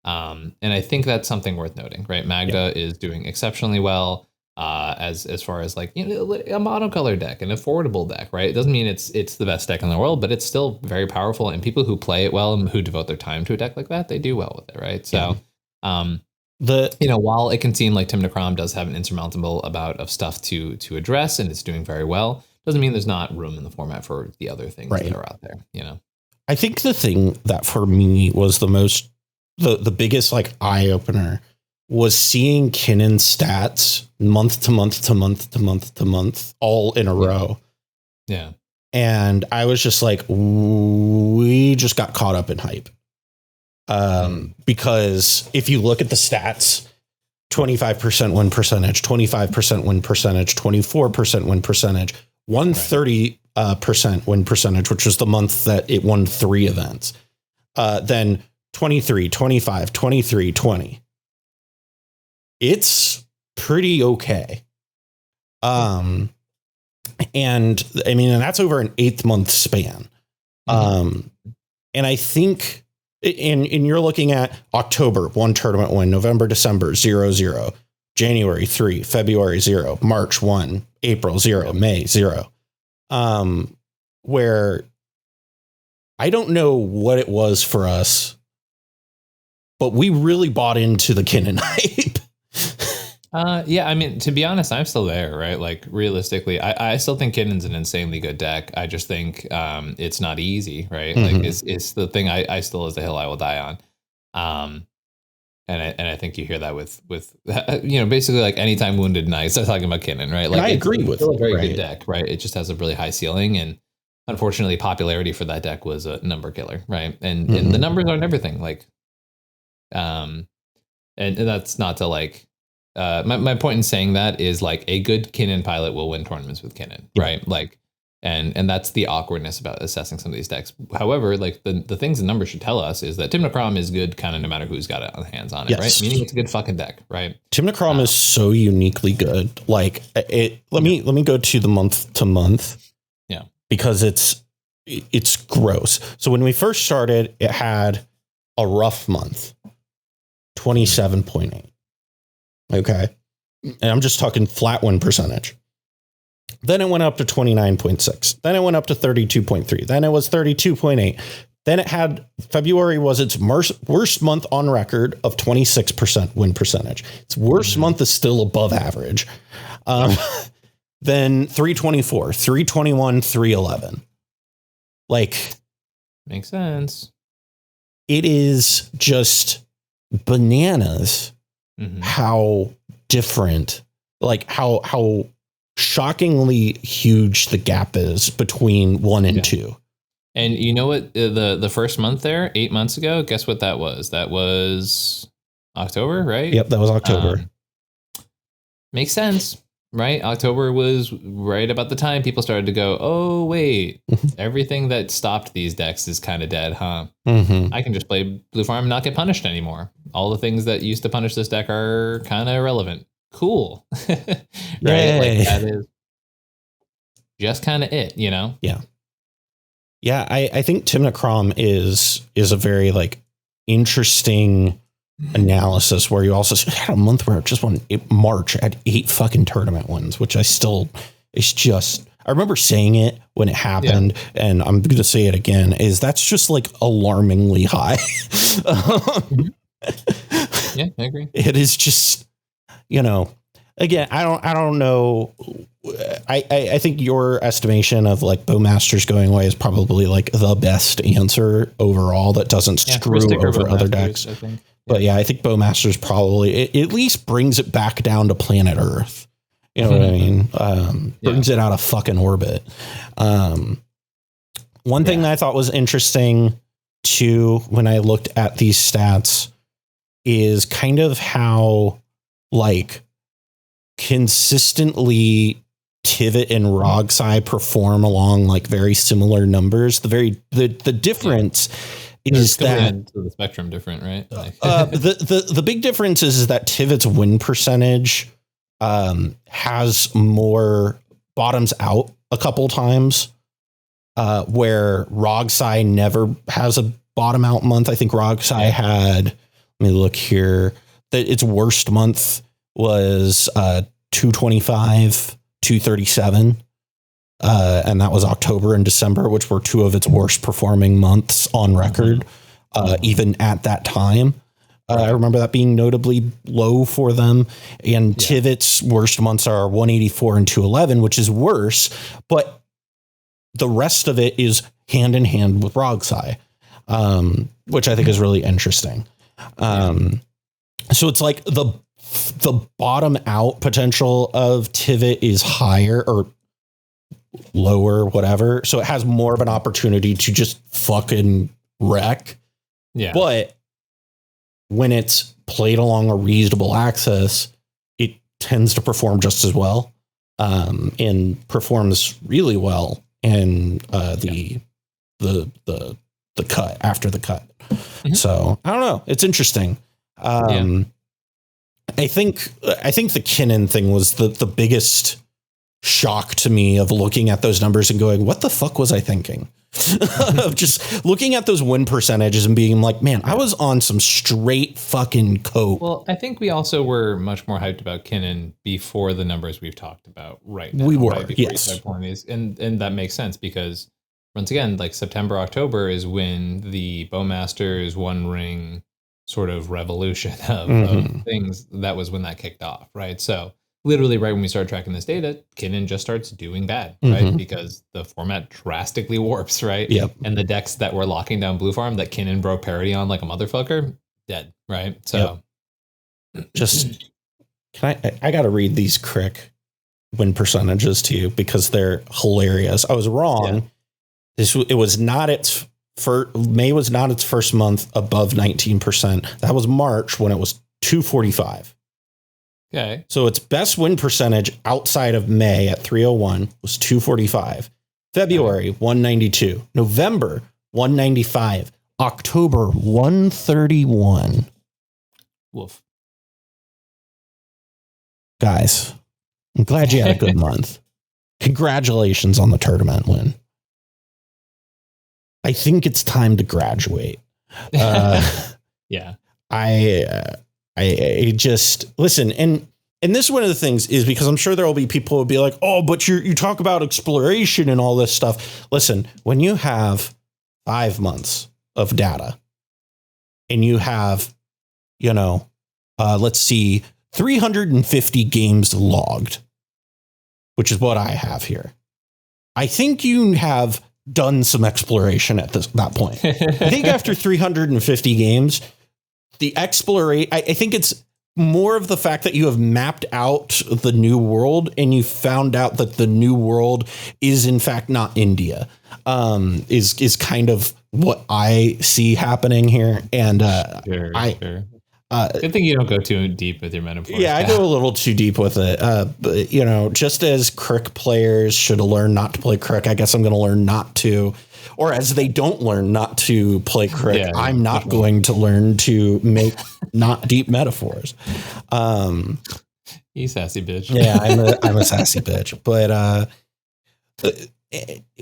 And I think that's something worth noting, right? Magda is doing exceptionally well as far as like a monocolor deck, an affordable deck, right? It doesn't mean it's the best deck in the world, but it's still very powerful. And people who play it well and who devote their time to a deck like that, they do well with it, right? So. While it can seem like Tim Necrom does have an insurmountable amount of stuff to address and it's doing very well, doesn't mean there's not room in the format for the other things that are out there. I think the thing that for me was the biggest like eye opener was seeing Kinnon's stats month to month to month to month to month all in a row. Yeah. And I was just like, we just got caught up in hype. Because if you look at the stats, 25% win percentage, 25% win percentage, 24% win percentage, 130% win percentage, which was the month that it won 3 events. Then 23, 25, 23, 20. It's pretty okay. And I mean, and that's over an 8-month span. And I think, and you're looking at October, 1 tournament win, November, December, 0-0, January 3, February 0, March 1, April 0, May 0. Where I don't know what it was for us, but we really bought into the Kinnon hype. I mean, to be honest, I'm still there, right? Like realistically, I still think Kinnon's an insanely good deck. I just think it's not easy, right? Like it's the thing I still is the hill I will die on. And I think you hear that with basically like anytime Wounded Knights are talking about Kinnon, right? Like I agree with a very good deck, right? It just has a really high ceiling, and unfortunately, popularity for that deck was a number killer, right? And the numbers aren't everything, like, and that's not to like. My point in saying that is like a good Kinnon pilot will win tournaments with Kinnon, right? Like, and that's the awkwardness about assessing some of these decks. However, like the things the numbers should tell us is that Tim Necrom is good kind of no matter who's got it on hands on it, right? Meaning it's a good fucking deck, right? Tim Necrom is so uniquely good. Like let me go to the month to month. Yeah. Because it's gross. So when we first started, it had a rough month, 27.8. Okay. And I'm just talking flat win percentage. Then it went up to 29.6. Then it went up to 32.3. Then it was 32.8. Then it had February was its worst month on record of 26% win percentage. Its worst month is still above average. Then 324, 321, 311. Like, makes sense. It is just bananas how different, like how shockingly huge the gap is between 1 and 2. And you know what? The first month there, 8 months ago, guess what that was? That was October, right? Yep, that was October. Makes sense, right? October was right about the time people started to go, oh, wait, everything that stopped these decks is kind of dead, huh? I can just play Blue Farm and not get punished anymore. All the things that used to punish this deck are kind of irrelevant. Cool. Right? Like, that is just kind of it, you know? Yeah. Yeah, I think Timnacrom is a very like interesting analysis where you also had a month where it just won March at 8 fucking tournament wins, which I remember saying it when it happened, and I'm going to say it again, is that's just like alarmingly high. Yeah, I agree. It is just, you know, again, I don't know. I think your estimation of like Bowmasters going away is probably like the best answer overall that doesn't screw over other decks. I think. But yeah, I think Bowmasters probably it at least brings it back down to planet Earth. You know what I mean? Brings it out of fucking orbit. One thing that I thought was interesting too when I looked at these stats is kind of how like consistently Tivit and Rogsai perform along like very similar numbers. The difference is that the spectrum different, right? the big difference is that Tivit's win percentage has more bottoms out a couple times, where Rogsai never has a bottom out month. I think Rogsai had, let me look here, that its worst month was 225, 237. And that was October and December, which were two of its worst performing months on record, even at that time. I remember that being notably low for them. And Tivit's worst months are 184 and 211, which is worse. But the rest of it is hand in hand with Rogsai, which I think is really interesting. So it's like the bottom out potential of Tivit is higher or lower, whatever. So it has more of an opportunity to just fucking wreck. Yeah. But when it's played along a reasonable axis, it tends to perform just as well, and performs really well in the cut after the cut. So I don't know. It's interesting. I think the Kinnan thing was the biggest shock to me of looking at those numbers and going, what the fuck was I thinking? Of just looking at those win percentages and being like, man, I was on some straight fucking coke. Well, I think we also were much more hyped about Kinnan before the numbers we've talked about right now. We were, right? yes. And that makes sense because once again, like September, October is when the Bowmasters One Ring sort of revolution of things, that was when that kicked off, right? So literally right when we start tracking this data, Kinnan just starts doing bad, right? Because the format drastically warps, right? Yep. And the decks that were locking down Blue Farm that Kinnan broke parity on like a motherfucker, dead, right? So just I got to read these Crick win percentages to you because they're hilarious. I was wrong. It was not its May was not its first month above 19%. That was March when it was 245. Okay. So its best win percentage outside of May at 301 was 245. February, 192. November, 195. October, 131. Woof. Guys, I'm glad you had a good month. Congratulations on the tournament win. I think it's time to graduate. Yeah. I just listen, and this is one of the things is because I'm sure there will be people who will be like, oh, but you talk about exploration and all this stuff. Listen, when you have 5 months of data and you have, let's see, 350 games logged, which is what I have here. I think you have done some exploration at that point. I think after 350 games, the exploration, I think it's more of the fact that you have mapped out the new world and you found out that the new world is in fact not India, is kind of what I see happening here. And sure. Good thing you don't go too deep with your metaphors. Yeah, I go a little too deep with it. But, just as Crick players should learn not to play Crick, I guess I'm going to learn not to. Or as they don't learn not to play Crick, I'm not going to learn to make not deep metaphors. You sassy bitch. Yeah, I'm a sassy bitch. But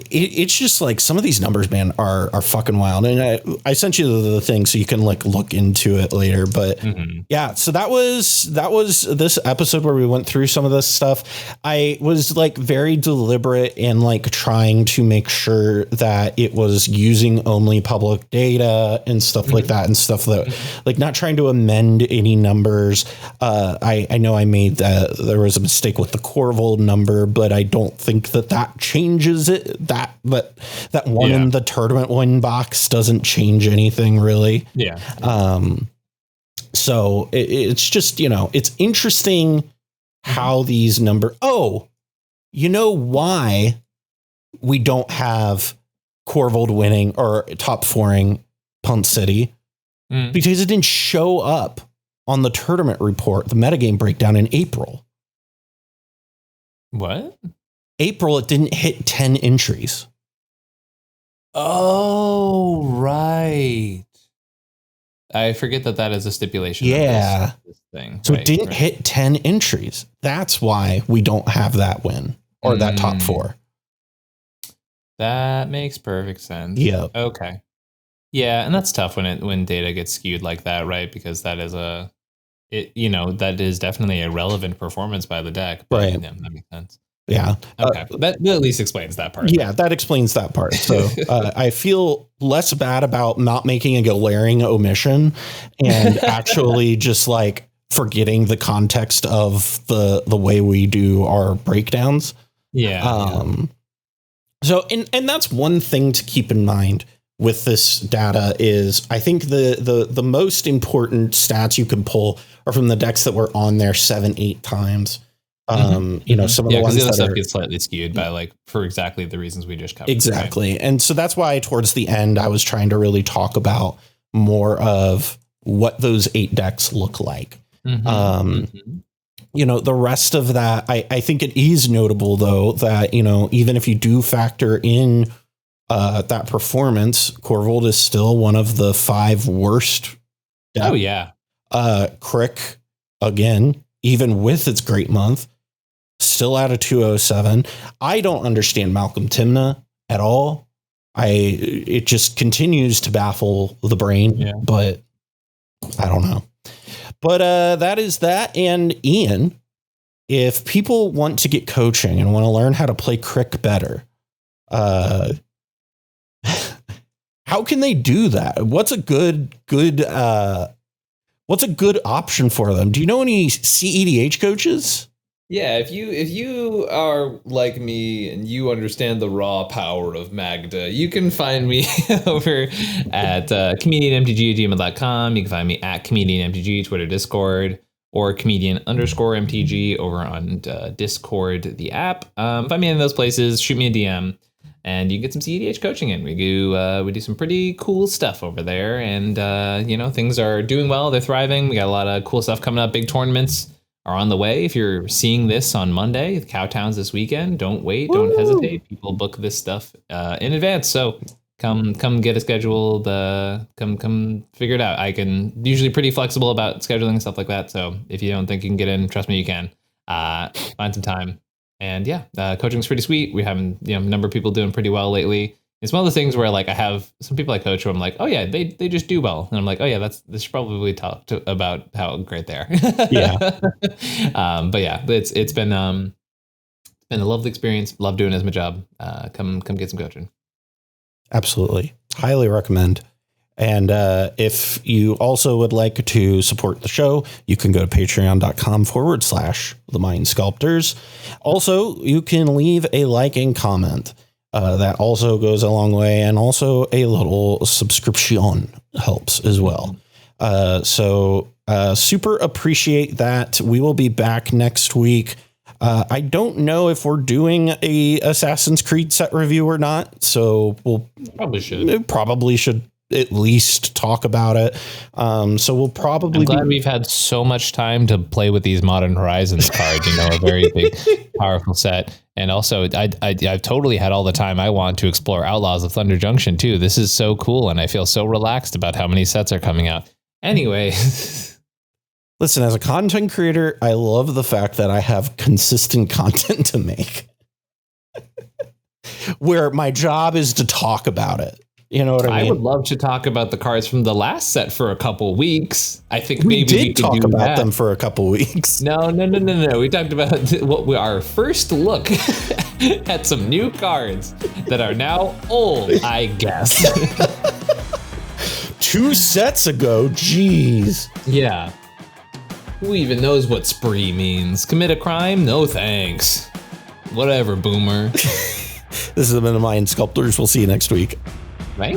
it's just like some of these numbers, man, are fucking wild. And I sent you the thing so you can like look into it later. But yeah, so that was this episode where we went through some of this stuff. I was like very deliberate in like trying to make sure that it was using only public data and stuff like that, and stuff that like not trying to amend any numbers. I know I made there was a mistake with the Corvold number, but I don't think that changes it. That one in the tournament win box doesn't change anything really. Yeah. So it's just, it's interesting how these numbers. Oh, why we don't have Corvold winning or top fouring Punt City? Because it didn't show up on the tournament report, the metagame breakdown in April. What? April, it didn't hit 10 entries. Oh, right. I forget that is a stipulation. Yeah. Of this thing. So it didn't hit 10 entries. That's why we don't have that win or that top four. That makes perfect sense. Yeah. Okay. Yeah, and that's tough when data gets skewed like that, right? Because that is that is definitely a relevant performance by the deck. But, right. Yeah, that makes sense. Yeah. Okay. That at least explains that part. Yeah, that explains that part. So I feel less bad about not making a glaring omission and actually just like forgetting the context of the way we do our breakdowns. Yeah. So, and that's one thing to keep in mind with this data is I think the most important stats you can pull are from the decks that were on there 7-8 times. Some of the ones the other that stuff gets slightly skewed by like for exactly the reasons we just covered. Exactly. Right? And so that's why towards the end, I was trying to really talk about more of what those 8 decks look like. The rest of that, I think it is notable though, that, even if you do factor in that performance, Corvold is still one of the 5 worst. Oh yeah. Crick again, even with its great month, still at a 207. I don't understand Malcolm Timna at all. It just continues to baffle the brain, but I don't know. But that is that. And Ian, if people want to get coaching and want to learn how to play Crick better, how can they do that? What's a good option for them? Do you know any CEDH coaches? Yeah, if you are like me and you understand the raw power of Magda, you can find me over at ComedIanMTG@gmail.com. You can find me at ComedIanMTG, Twitter, Discord, or Comedian_MTG over on Discord, the app. Find me in those places, shoot me a DM, and you can get some CEDH coaching in. We do some pretty cool stuff over there, and things are doing well. They're thriving. We got a lot of cool stuff coming up. Big tournaments are on the way. If you're seeing this on Monday, the Cowtowns this weekend, don't wait, don't hesitate. People book this stuff in advance. So come get a schedule. Come figure it out. I can usually pretty flexible about scheduling and stuff like that. So if you don't think you can get in, trust me, you can. Find some time. And coaching's pretty sweet. We have a number of people doing pretty well lately. It's one of the things where like I have some people I coach who I'm like, oh yeah, they just do well, and I'm like, oh yeah, they should probably talk about how great they are. Yeah. But yeah, it's been a lovely experience. Love doing it as my job. Come get some coaching. Absolutely, highly recommend. And if you also would like to support the show, you can go to patreon.com/the Mind Sculptors. Also, you can leave a like and comment. That also goes a long way. And also a little subscription helps as well. So super appreciate that. We will be back next week. I don't know if we're doing a Assassin's Creed set review or not. So we'll probably should at least talk about it. So we'll probably I'm glad we've had so much time to play with these Modern Horizons cards, a very big, powerful set. And also I've totally had all the time I want to explore Outlaws of Thunder Junction too. This is so cool. And I feel so relaxed about how many sets are coming out. Anyway, listen, as a content creator, I love the fact that I have consistent content to make where my job is to talk about it. You know what I mean? I would love to talk about the cards from the last set for a couple weeks. I think we maybe we did talk do about that. them for a couple weeks. No. We talked about our first look at some new cards that are now old, I guess. 2 sets ago, jeez. Yeah. Who even knows what spree means? Commit a crime? No thanks. Whatever, boomer. This has been the Mind Sculptors. We'll see you next week. Bye.